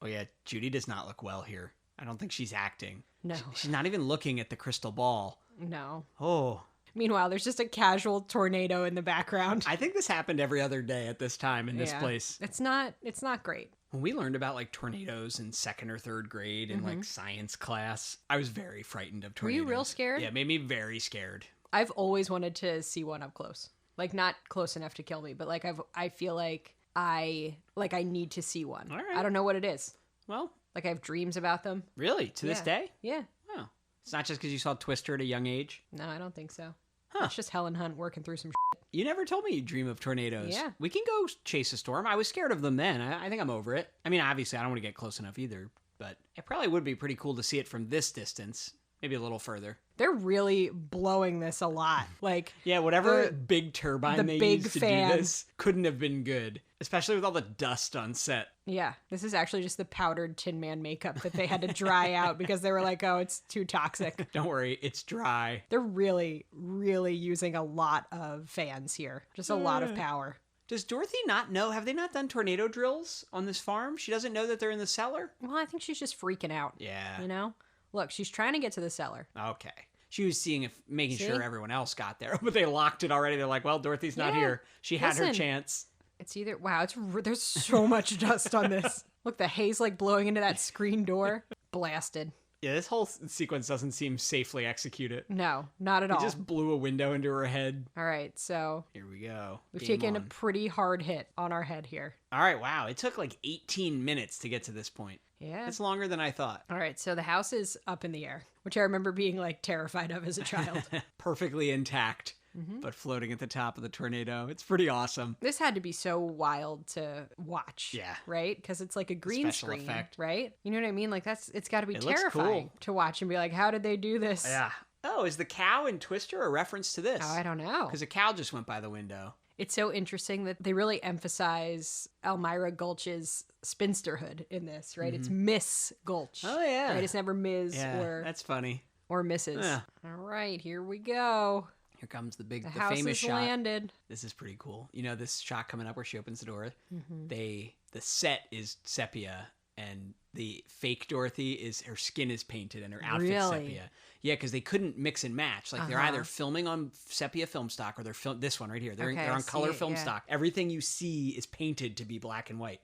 A: Oh, yeah, Judy does not look well here. I don't think she's acting.
B: No.
A: She's not even looking at the crystal ball.
B: No.
A: Oh.
B: Meanwhile, there's just a casual tornado in the background.
A: I think this happened every other day at this time in this
B: Yeah.
A: place.
B: It's not great.
A: When we learned about like tornadoes in 2nd or 3rd grade in like science class, I was very frightened of
B: Were you
A: tornadoes.
B: real scared?
A: Yeah, it made me very scared.
B: I've always wanted to see one up close. Like, not close enough to kill me, but like I feel like I need to see one.
A: All right.
B: I don't know what it is.
A: Well,
B: Like, I have dreams about them.
A: really? To this
B: Yeah.
A: day?
B: Yeah.
A: Oh. It's not just because you saw Twister at a young age?
B: No, I don't think so.
A: Huh.
B: It's just Helen Hunt working through some
A: You never told me you dream of tornadoes.
B: Yeah.
A: We can go chase a storm. I was scared of them then. I think I'm over it. I mean, obviously, I don't want to get close enough either, but it probably would be pretty cool to see it from this distance. Maybe a little further.
B: They're really blowing this a lot. Like,
A: Yeah, whatever
B: The-
A: big turbine
B: the
A: they
B: big
A: used to
B: fan.
A: do this couldn't have been good. Especially with all the dust on set.
B: yeah, this is actually just the powdered Tin Man makeup that they had to dry out because they were like, oh, it's too toxic.
A: Don't worry, it's dry.
B: They're really, really using a lot of fans here. Just a lot of power.
A: Does Dorothy not know? Have they not done tornado drills on this farm? She doesn't know that they're in the cellar?
B: Well, I think she's just freaking out.
A: Yeah.
B: You know? Look, she's trying to get to the cellar.
A: Okay. She was making
B: See?
A: sure everyone else got there, but they locked it already. They're like, well, Dorothy's not
B: Yeah.
A: here. She had her
B: Listen.
A: chance.
B: It's either, wow, there's so much dust on this. Look, the haze like blowing into that screen door. Blasted.
A: Yeah, this whole sequence doesn't seem safely executed.
B: No, not at
A: He
B: all.
A: just blew a window into her head.
B: All right, so
A: Here we go.
B: we've
A: Game
B: taken a
A: on.
B: pretty hard hit on our head here.
A: All right, wow. It took like 18 minutes to get to this point.
B: Yeah.
A: That's longer than I thought.
B: All right, so the house is up in the air, which I remember being like terrified of as a child.
A: Perfectly intact, but floating at the top of the tornado. It's pretty awesome.
B: This had to be so wild to watch.
A: Yeah.
B: Right? Because it's like a green
A: special
B: screen,
A: effect.
B: right? You know what I mean? Like it's got to be
A: It looks
B: terrifying
A: cool.
B: to watch and be like, how did they do this?
A: Yeah. Oh, is the cow in Twister a reference to this?
B: Oh, I don't know.
A: Because a cow just went by the window.
B: It's so interesting that they really emphasize Elmira Gulch's spinsterhood in this, right? It's Miss Gulch.
A: Oh, yeah.
B: Right? It's never Ms.
A: Yeah,
B: or
A: that's funny.
B: Mrs.
A: Yeah.
B: All right, here we go.
A: Here comes the
B: The house
A: famous
B: has
A: shot.
B: landed.
A: This is pretty cool. You know this shot coming up where she opens the door?
B: Mm-hmm.
A: The set is sepia, and the fake Dorothy is her skin is painted and her outfit's
B: Really?
A: sepia. Yeah, because they couldn't mix and match. Like they're either filming on sepia film stock or they're this one right here. They're
B: Okay,
A: they're
B: I
A: on color
B: see it,
A: film
B: yeah.
A: stock. Everything you see is painted to be black and white.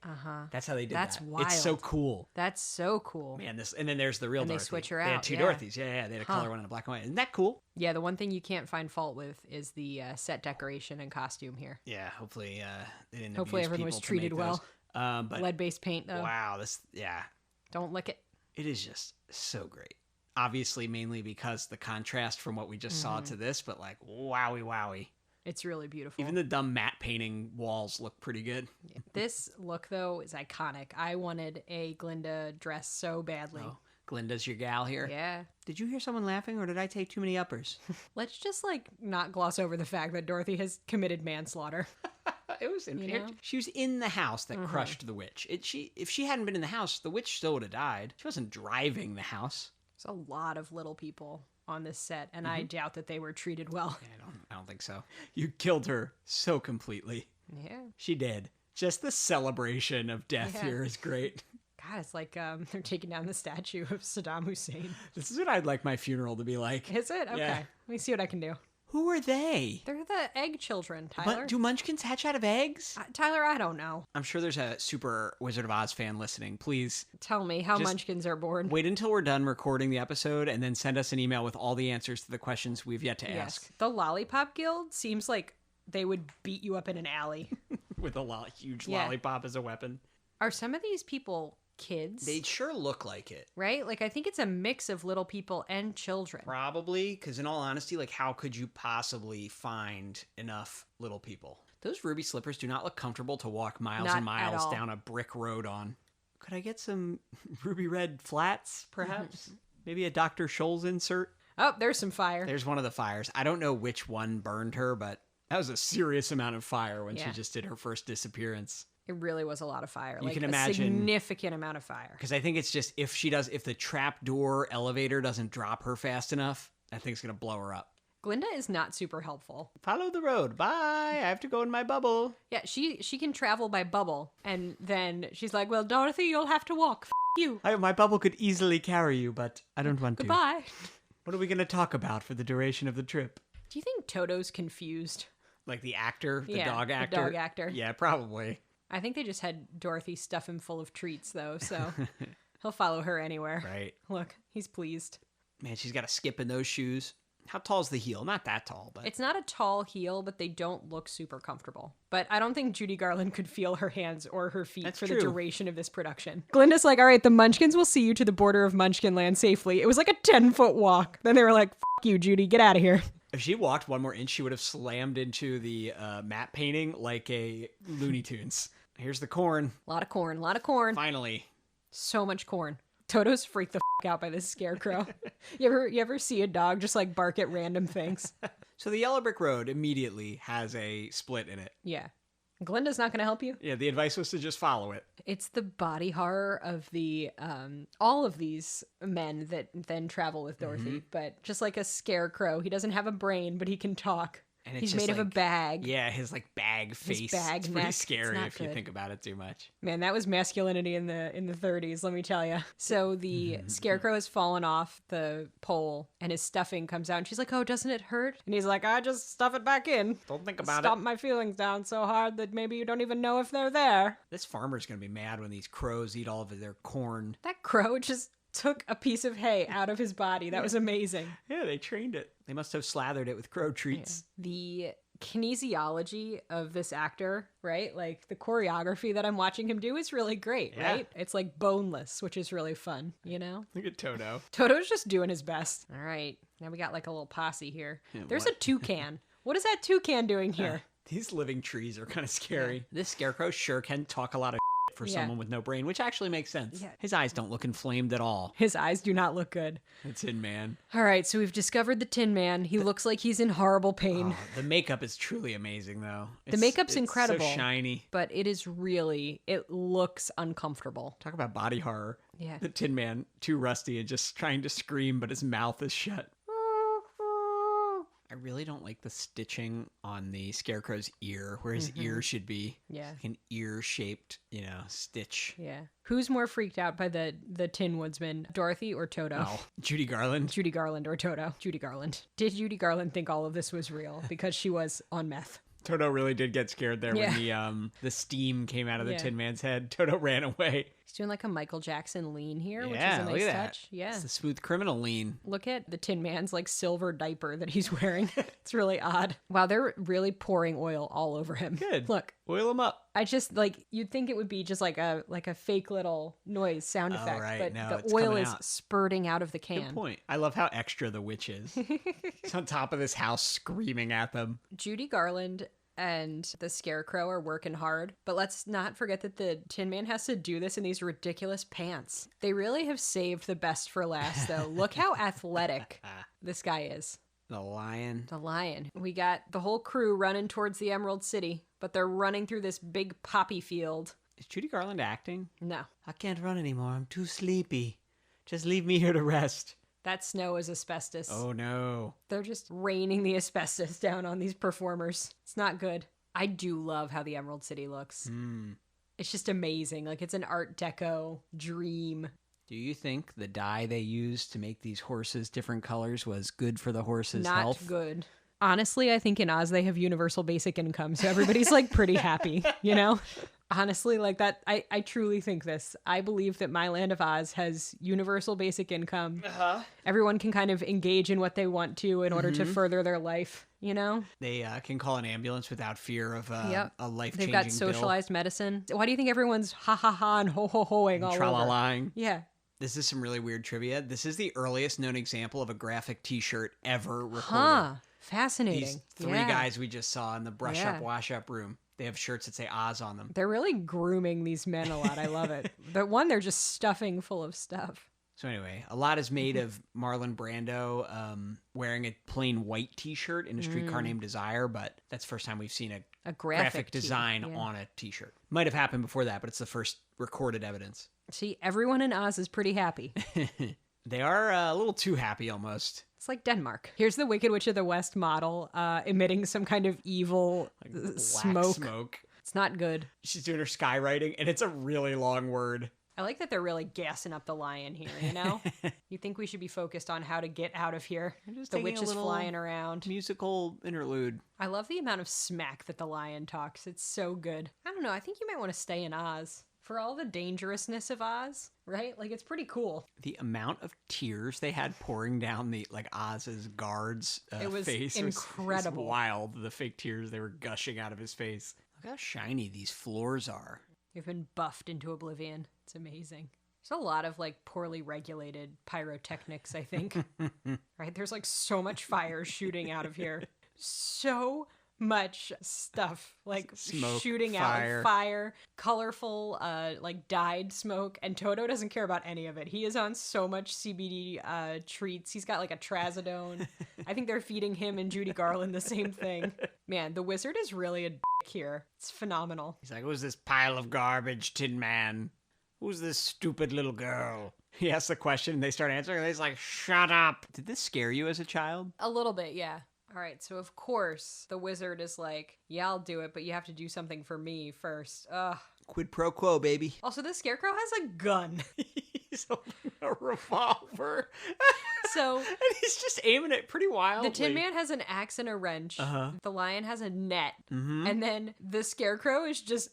A: That's how they did
B: That's
A: that. It's so
B: wild.
A: cool.
B: That's so cool.
A: Man, and then there's the real
B: And they
A: Dorothy.
B: switch her
A: They
B: out,
A: had two
B: yeah.
A: Dorothys. Yeah, they had a color one and a black and white. Isn't that cool?
B: Yeah, the one thing you can't find fault with is the set decoration and costume here.
A: Yeah, hopefully they didn't.
B: Hopefully
A: abuse
B: everyone was
A: people to
B: treated
A: make
B: well.
A: those. But
B: Lead-based paint, though.
A: wow,
B: Don't lick it.
A: it is just so great. Obviously, mainly because the contrast from what we just saw to this, but like, wowie.
B: It's really beautiful.
A: Even the dumb matte painting walls look pretty good.
B: This look, though, is iconic. I wanted a Glinda dress so badly.
A: Oh, Glinda's your gal here.
B: Yeah.
A: Did you hear someone laughing, or did I take too many uppers?
B: Let's just, like, not gloss over the fact that Dorothy has committed manslaughter.
A: It was
B: You know?
A: She was in the house that crushed the witch. If she hadn't been in the house, the witch still would have died. She wasn't driving the house.
B: There's a lot of little people on this set, and I doubt that they were treated well.
A: I don't think so. You killed her so completely.
B: Yeah.
A: She did. Just the celebration of death
B: Yeah.
A: here is great.
B: God, it's like they're taking down the statue of Saddam Hussein.
A: This is what I'd like my funeral to be like.
B: Is it? Okay.
A: Yeah.
B: Let me see what I can do.
A: Who are they?
B: They're the egg children, Tyler.
A: Do munchkins hatch out of eggs?
B: Tyler, I don't know.
A: I'm sure there's a super Wizard of Oz fan listening. Please
B: Tell me how
A: Just
B: munchkins are born.
A: wait until we're done recording the episode and then send us an email with all the answers to the questions we've yet to ask.
B: The Lollipop Guild seems like they would beat you up in an alley.
A: With a huge
B: Yeah.
A: lollipop as a weapon.
B: Are some of these people kids?
A: They sure look like it.
B: Right? Like, I think it's a mix of little people and children.
A: Probably, because in all honesty, like, how could you possibly find enough little people? Those ruby slippers do not look comfortable to walk miles
B: Not
A: and
B: at
A: miles
B: all.
A: down a brick road on. Could I get some ruby red flats, perhaps? Maybe a Dr. Scholl's insert?
B: Oh, there's some fire.
A: There's one of the fires. I don't know which one burned her, but that was a serious amount of fire when she
B: Yeah.
A: just did her first disappearance.
B: It really was a lot of fire.
A: You
B: like
A: can
B: a
A: imagine-
B: significant amount of fire.
A: Because I think it's just if the trap door elevator doesn't drop her fast enough, I think it's going to blow her up.
B: Glinda is not super helpful.
A: Follow the road. Bye. I have to go in my bubble.
B: Yeah, she can travel by bubble, and then she's like, "Well, Dorothy, you'll have to walk. You.
A: My bubble could easily carry you, but I don't want to.
B: Goodbye."
A: What are we going to talk about for the duration of the trip?
B: Do you think Toto's confused?
A: Like the actor, the
B: Yeah,
A: dog
B: the
A: actor?
B: dog actor.
A: Yeah, probably.
B: I think they just had Dorothy stuff him full of treats, though, so he'll follow her anywhere.
A: Right.
B: Look, he's pleased.
A: Man, she's got a skip in those shoes. How tall's the heel? Not that tall, but
B: It's not a tall heel, but they don't look super comfortable. But I don't think Judy Garland could feel her hands or her feet
A: That's
B: for
A: true.
B: the duration of this production. Glinda's like, "All right, the Munchkins will see you to the border of Munchkin Land safely." It was like a 10-foot walk. Then they were like, "F you, Judy, get out of here."
A: if she walked one more inch, she would have slammed into the matte painting like a Looney Tunes. Here's the corn.
B: A lot of corn, a lot of corn.
A: Finally.
B: So much corn. Toto's freaked the out by this scarecrow. You ever see a dog just like bark at random things?
A: So the yellow brick road immediately has a split in it.
B: Yeah. Glinda's not going to help you.
A: Yeah, the advice was to just follow it.
B: It's the body horror of the all of these men that then travel with Dorothy, but just like a scarecrow, he doesn't have a brain, but he can talk.
A: And it's
B: He's
A: just
B: made of a
A: like-
B: bag.
A: Yeah, his like bag face.
B: bag
A: it's pretty
B: neck. It's
A: scary
B: not
A: if you
B: good.
A: think about it too much.
B: Man, that was masculinity in the 30s, let me tell you. So the scarecrow has fallen off the pole and his stuffing comes out and she's like, "Oh, doesn't it hurt?" And he's like, "I just stuff it back in.
A: Don't think about
B: Stomp my feelings down so hard that maybe you don't even know if they're there."
A: This farmer's gonna be mad when these crows eat all of their corn.
B: That crow just took a piece of hay out of his body. That was amazing.
A: Yeah, they trained it. They must have slathered it with crow treats.
B: The kinesiology of this actor, right? Like the choreography that I'm watching him do is really great,
A: Yeah.
B: right? It's like boneless, which is really fun, you know?
A: Look at Toto.
B: Toto's just doing his best. All right. Now we got like a little posse here. There's a toucan. What is that toucan doing here?
A: These living trees are kind of scary. This scarecrow sure can talk a lot of for
B: Yeah.
A: someone with no brain, which actually makes sense.
B: Yeah.
A: His eyes don't look inflamed at all.
B: His eyes do not look good.
A: The Tin Man.
B: All right, so we've discovered the Tin Man. He looks like he's in horrible pain.
A: Oh, the makeup is truly amazing, though.
B: makeup's
A: it's
B: incredible.
A: So shiny.
B: But it looks uncomfortable.
A: Talk about body horror.
B: Yeah.
A: The Tin Man, too rusty and just trying to scream, but his mouth is shut. I really don't like the stitching on the scarecrow's ear, where his ear should be.
B: Yeah.
A: Like an ear-shaped, stitch.
B: Yeah. Who's more freaked out by the Tin Woodsman, Dorothy or Toto?
A: Oh, Judy Garland.
B: Judy Garland or Toto? Judy Garland. Did Judy Garland think all of this was real? Because she was on meth.
A: Toto really did get scared there
B: Yeah.
A: when the steam came out of the
B: Yeah.
A: Tin Man's head. Toto ran away.
B: He's doing like a Michael Jackson lean here, which is
A: Yeah,
B: a
A: look
B: nice
A: at that.
B: touch. Yeah.
A: It's the smooth criminal lean.
B: Look at the Tin Man's like silver diaper that he's wearing. It's really odd. Wow, they're really pouring oil all over him.
A: Good.
B: Look,
A: Oil him up.
B: I just like you'd think it would be just like a fake little noise sound
A: Oh,
B: effect,
A: right.
B: but
A: No,
B: the
A: it's
B: oil
A: coming
B: is
A: out.
B: spurting out of the
A: Good
B: can.
A: point. I love how extra the witch is. He's on top of this house screaming at them.
B: Judy Garland and the Scarecrow are working hard, but let's not forget that the Tin Man has to do this in these ridiculous pants. They really have saved the best for last, though. Look how athletic this guy is.
A: The lion.
B: The lion. We got the whole crew running towards the Emerald City, but they're running through this big poppy field.
A: Is Judy Garland acting?
B: No,
A: I can't run anymore. I'm too sleepy. Just leave me here to rest.
B: that snow is asbestos.
A: Oh, no.
B: They're just raining the asbestos down on these performers. It's not good. I do love how the Emerald City looks. It's just amazing. Like it's an Art Deco dream.
A: Do you think the dye they used to make these horses different colors was good for the horses'
B: Not
A: health?
B: good. Honestly, I think in Oz they have universal basic income, so everybody's like pretty happy, you know? Honestly, like that, I truly think this. I believe that my Land of Oz has universal basic income. Everyone can kind of engage in what they want to in order to further their life, you know?
A: They can call an ambulance without fear of
B: Yep.
A: a life-changing
B: They've got socialized medicine. Why do you think everyone's ha ha ha and ho ho hoing all over?
A: Tra-la-lying.
B: Yeah.
A: This is some really weird trivia. This is the earliest known example of a graphic T-shirt ever recorded.
B: Huh. Fascinating.
A: These three
B: Yeah.
A: guys we just saw in the brush
B: Yeah.
A: up, wash up room. They have shirts that say Oz on them.
B: They're really grooming these men a lot. I love it. But one, they're just stuffing full of stuff.
A: So anyway, a lot is made of Marlon Brando wearing a plain white T-shirt in A Streetcar Named Desire, but that's the first time we've seen
B: A
A: graphic
B: tee,
A: design
B: yeah.
A: on a T-shirt. Might have happened before that, but it's the first recorded evidence.
B: See, everyone in Oz is pretty happy.
A: They are a little too happy almost.
B: It's like Denmark. Here's the Wicked Witch of the West model emitting some kind of evil
A: Black
B: smoke. It's not good.
A: She's doing her skywriting, and it's a really long word.
B: I like that they're really gassing up the lion here, you know? You think we should be focused on how to get out of here.
A: just
B: The
A: taking
B: witch
A: a
B: is
A: little
B: flying around.
A: Musical interlude.
B: I love the amount of smack that the lion talks. It's so good. I don't know. I think you might want to stay in Oz. For all the dangerousness of Oz, right? Like, it's pretty cool.
A: The amount of tears they had pouring down Oz's guard's
B: It was
A: face
B: incredible.
A: was wild. The fake tears they were gushing out of his face. Look how shiny these floors are.
B: They've been buffed into oblivion. It's amazing. There's a lot of like poorly regulated pyrotechnics, I think. Right? There's like so much fire shooting out of here. So much stuff like
A: Smoke,
B: shooting
A: fire.
B: out fire, colorful like dyed smoke, and Toto doesn't care about any of it. He is on so much CBD treats. He's got like a trazodone. I think they're feeding him and Judy Garland the same thing. Man, the wizard is really a dick here. It's phenomenal.
A: He's like, who's this pile of garbage, Tin Man? Who's this stupid little girl? He asks the question and they start answering and he's like, shut up. Did this scare you as a child?
B: A little bit, yeah. All right, so of course the wizard is like, yeah, I'll do it, but you have to do something for me first. Ugh.
A: Quid pro quo, baby.
B: Also, the scarecrow has a gun.
A: He's holding a revolver.
B: So
A: and he's just aiming it pretty wildly.
B: the Tin Man has an axe and a wrench.
A: Uh-huh.
B: The lion has a net. And then the scarecrow is just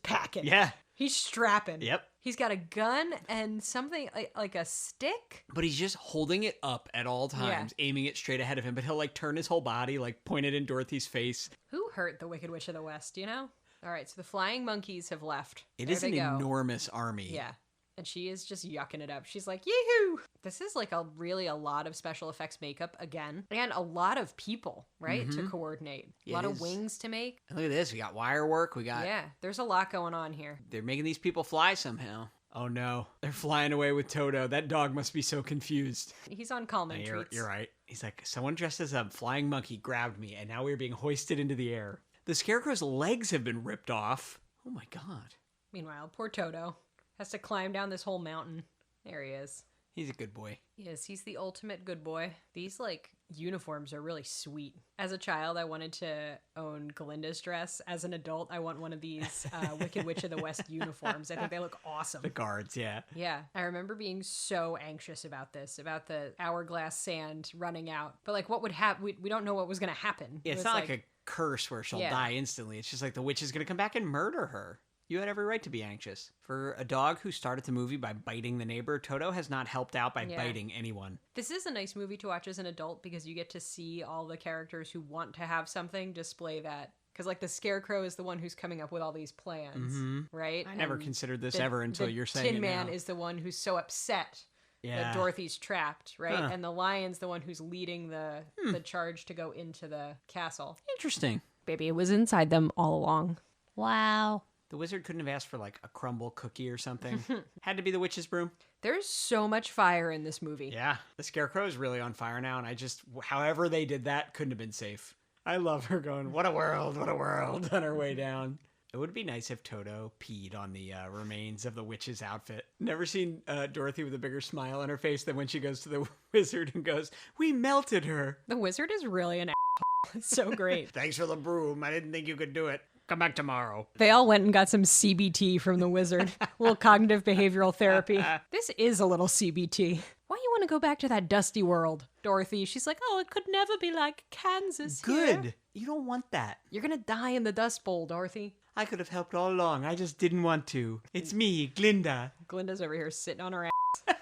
B: packing.
A: Yeah.
B: He's strapping.
A: Yep.
B: He's got a gun and something like a stick.
A: But he's just holding it up at all times, aiming it straight ahead of him. But he'll like turn his whole body, like point it in Dorothy's face.
B: Who hurt the Wicked Witch of the West, you know? All right, so the flying monkeys have left.
A: It is an enormous army.
B: Yeah. And she is just yucking it up. She's like, yoo-hoo! This is like a lot of special effects makeup again. And a lot of people, right, to coordinate. A lot of wings to make.
A: And look at this. We got wire work. We got...
B: Yeah, there's a lot going on here.
A: They're making these people fly somehow. Oh no. They're flying away with Toto. That dog must be so confused.
B: He's on calming treats.
A: You're right. He's like, someone dressed as a flying monkey grabbed me, and now we're being hoisted into the air. The Scarecrow's legs have been ripped off. Oh my god.
B: Meanwhile, poor Toto has to climb down this whole mountain. There he is.
A: He's a good boy.
B: Yes, he's the ultimate good boy. These, like, uniforms are really sweet. As a child, I wanted to own Glinda's dress. As an adult, I want one of these Wicked Witch of the West uniforms. I think they look awesome.
A: The guards, yeah.
B: Yeah. I remember being so anxious about this, about the hourglass sand running out. But, like, what would happen? We don't know what was going to happen.
A: Yeah, it's not like a curse where she'll die instantly. It's just like the witch is going to come back and murder her. You had every right to be anxious. For a dog who started the movie by biting the neighbor, Toto has not helped out by biting anyone.
B: This is a nice movie to watch as an adult because you get to see all the characters who want to have something display that. Because, like, the Scarecrow is the one who's coming up with all these plans, right?
A: I never considered this ever until you're saying it
B: Tin Man
A: now.
B: is the one who's so upset that Dorothy's trapped, right?
A: Huh.
B: And the lion's the one who's leading the charge to go into the castle.
A: Interesting.
B: Baby, it was inside them all along. Wow.
A: The wizard couldn't have asked for, like, a crumble cookie or something. Had to be the witch's broom.
B: There's so much fire in this movie.
A: Yeah. The Scarecrow is really on fire now, and I just, however they did that, couldn't have been safe. I love her going, what a world, on her way down. It would be nice if Toto peed on the remains of the witch's outfit. Never seen Dorothy with a bigger smile on her face than when she goes to the wizard and goes, we melted her.
B: The wizard is really an asshole. It's so great.
A: Thanks for the broom. I didn't think you could do it. Come back tomorrow.
B: They all went and got some CBT from the wizard. A little cognitive behavioral therapy. This is a little CBT. Why you want to go back to that dusty world? Dorothy, she's like, oh, it could never be like Kansas
A: Good.
B: here.
A: You don't want that.
B: You're going to die in the Dust Bowl, Dorothy.
A: I could have helped all along. I just didn't want to. It's me, Glinda.
B: Glinda's over here sitting on her ass,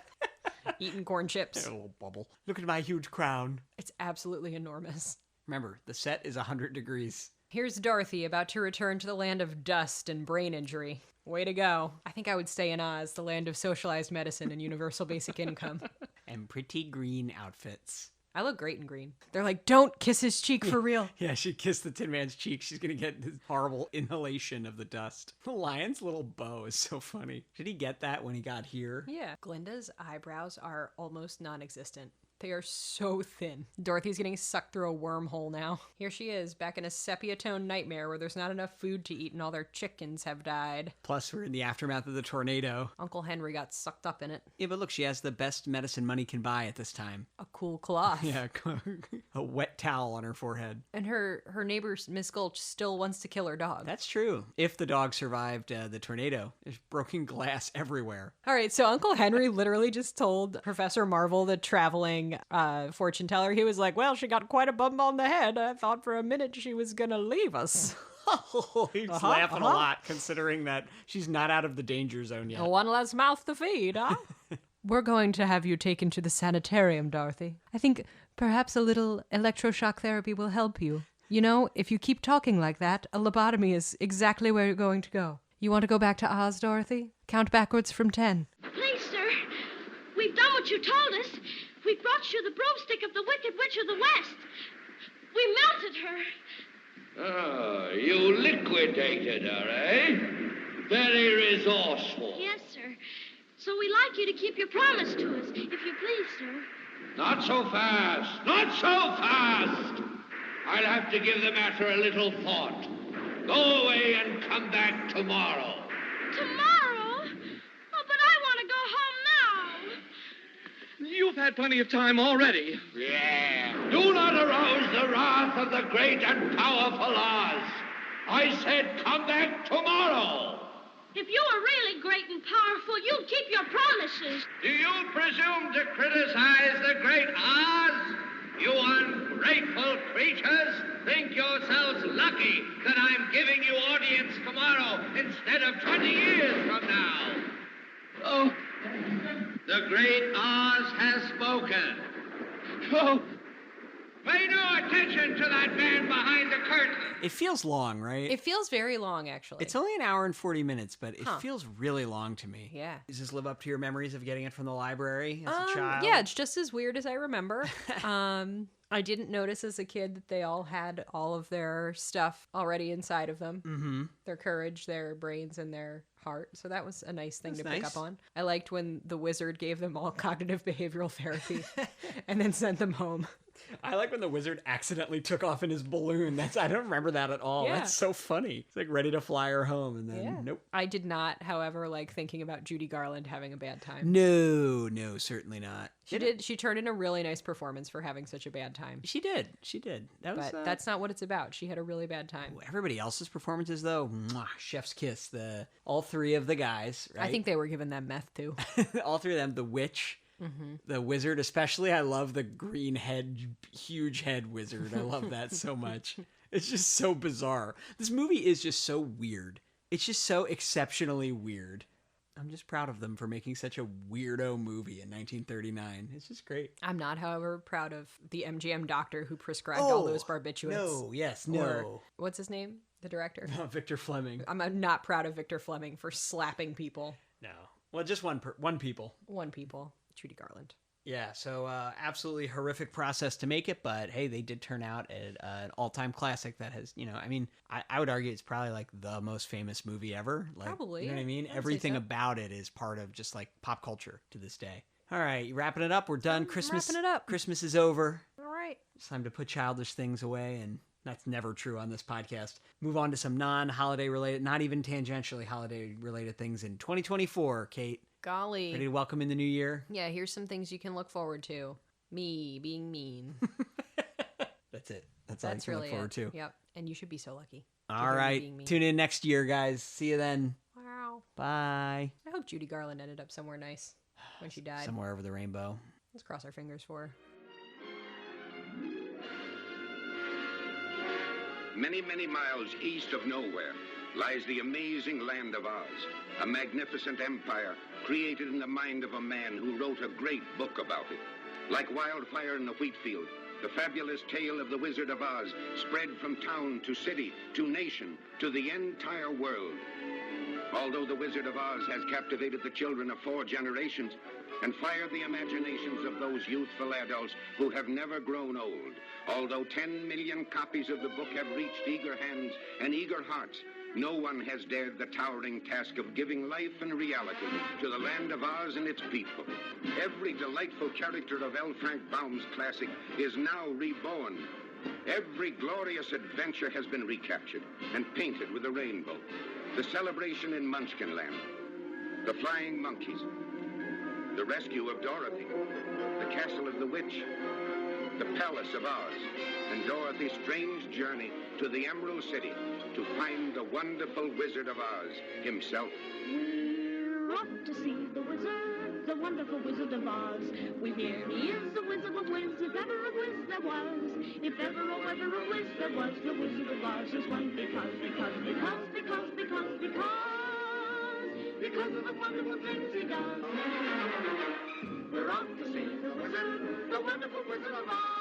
B: eating corn chips.
A: A little bubble. Look at my huge crown.
B: It's absolutely enormous.
A: Remember, the set is 100 degrees.
B: Here's Dorothy about to return to the land of dust and brain injury. Way to go. I think I would stay in Oz, the land of socialized medicine and universal basic income.
A: And pretty green outfits.
B: I look great in green. They're like, don't kiss his cheek for real.
A: Yeah, she kissed the Tin Man's cheek. She's going to get this horrible inhalation of the dust. The lion's little bow is so funny. Did he get that when he got here?
B: Yeah. Glinda's eyebrows are almost non-existent. They are so thin. Dorothy's getting sucked through a wormhole now. Here she is, back in a sepia-tone nightmare where there's not enough food to eat and all their chickens have died.
A: Plus, we're in the aftermath of the tornado.
B: Uncle Henry got sucked up in it.
A: Yeah, but look, she has the best medicine money can buy at this time.
B: A cool cloth.
A: Yeah, a wet towel on her forehead.
B: And her neighbor, Miss Gulch, still wants to kill her dog.
A: That's true. If the dog survived the tornado, there's broken glass everywhere.
B: All right, so Uncle Henry literally just told Professor Marvel, the traveling fortune teller, he was like, well, she got quite a bump on the head. I thought for a minute she was gonna leave us.
A: He's laughing a lot, considering that she's not out of the danger zone yet.
B: One less mouth to feed, huh? We're going to have you taken to the sanitarium, Dorothy. I think perhaps a little electroshock therapy will help you. You know, if you keep talking like that, a lobotomy is exactly where you're going to go. You want to go back to Oz, Dorothy? Count backwards from 10.
C: Please, sir, we've done what you told us. We brought you the broomstick of the Wicked Witch of the West. We melted her.
D: Ah, you liquidated her, eh? Very resourceful.
C: Yes, sir. So we'd like you to keep your promise to us, if you please, sir.
D: Not so fast. Not so fast. I'll have to give the matter a little thought. Go away and come back tomorrow.
C: Tomorrow? Oh, but I want to go home now.
E: You've had plenty of time already.
D: Yeah. Do not arouse the wrath of the great and powerful Oz. I said come back tomorrow.
C: If you were really great and powerful, you'd keep your promises.
D: Do you presume to criticize the great Oz? You ungrateful creatures! Think yourselves lucky that I'm giving you audience tomorrow instead of 20 years from now.
E: Oh,
D: The great Oz has spoken.
E: oh.
D: Pay no attention to that man behind the curtain.
A: It feels long, right?
B: It feels very long, actually.
A: It's only an hour and 40 minutes, but it feels really long to me.
B: Yeah.
A: Does this live up to your memories of getting it from the library as a child?
B: Yeah, it's just as weird as I remember. I didn't notice as a kid that they all had all of their stuff already inside of them.
A: Mm-hmm.
B: Their courage, their brains, and their heart. So that was a nice thing to pick
A: nice.
B: up on. I liked when the wizard gave them all cognitive behavioral therapy and then sent them home.
A: I like when the wizard accidentally took off in his balloon. I don't remember that at all.
B: Yeah.
A: That's so funny. It's like ready to fly her home, and then nope.
B: I did not, however, like thinking about Judy Garland having a bad time.
A: No, certainly not.
B: She turned in a really nice performance for having such a bad time.
A: She did. That was.
B: But that's not what it's about. She had a really bad time.
A: Everybody else's performances, though, mwah, chef's kiss. All three of the guys. Right?
B: I think they were giving them meth too.
A: all three of them. The witch. Mm-hmm. The wizard, especially. I love the green head, huge head wizard. I love that so much. It's just so bizarre. This movie is just so weird. It's just so exceptionally weird. I'm just proud of them for making such a weirdo movie in 1939. It's just great.
B: I'm not, however, proud of the MGM doctor who prescribed all those barbiturates.
A: No.
B: Or, what's his name? The director?
A: Victor Fleming.
B: I'm not proud of Victor Fleming for slapping people.
A: No. Well, just one people.
B: One people. Judy Garland.
A: Yeah, so absolutely horrific process to make it, but hey, they did turn out an all-time classic that has, I would argue it's probably like the most famous movie ever. Like,
B: Probably,
A: You know what I
B: yeah.
A: mean?
B: I would
A: Everything
B: say so.
A: about it is part of just like pop culture to this day. All right, you wrapping it up? We're done. Christmas.
B: wrapping it up.
A: Christmas is over.
B: All right.
A: It's time to put childish things away, and that's never true on this podcast. Move on to some non-holiday related, not even tangentially holiday related things in 2024, Kate.
B: Golly.
A: Ready to welcome in the new year?
B: Yeah, here's some things you can look forward to. Me being mean.
A: That's it. That's all you
B: That's
A: can
B: really
A: look forward to.
B: Yep. And you should be so lucky. to
A: All
B: hear me
A: right.
B: being mean.
A: Tune in next year, guys. See you then.
B: Wow.
A: Bye.
B: I hope Judy Garland ended up somewhere nice when she died.
A: Somewhere over the rainbow.
B: Let's cross our fingers for her.
F: Many, many miles east of nowhere lies the amazing land of Oz, a magnificent empire created in the mind of a man who wrote a great book about it. Like wildfire in the wheat field, the fabulous tale of the Wizard of Oz spread from town to city to nation to the entire world. Although the Wizard of Oz has captivated the children of 4 generations and fired the imaginations of those youthful adults who have never grown old, although 10 million copies of the book have reached eager hands and eager hearts, no one has dared the towering task of giving life and reality to the land of Oz and its people. Every delightful character of L. Frank Baum's classic is now reborn. Every glorious adventure has been recaptured and painted with a rainbow. The celebration in Munchkinland, the flying monkeys, the rescue of Dorothy, the castle of the witch, the palace of Oz, and Dorothy's strange journey to the Emerald City to find the wonderful Wizard of Oz himself.
C: We're off to see the wizard, the wonderful Wizard of Oz. We hear he is the Wizard of Wiz, if ever a Wiz there was. If ever a Wiz there was, the Wizard of Oz is one because of the wonderful things he does. We're off to see the wizard, the wonderful Wizard of Oz.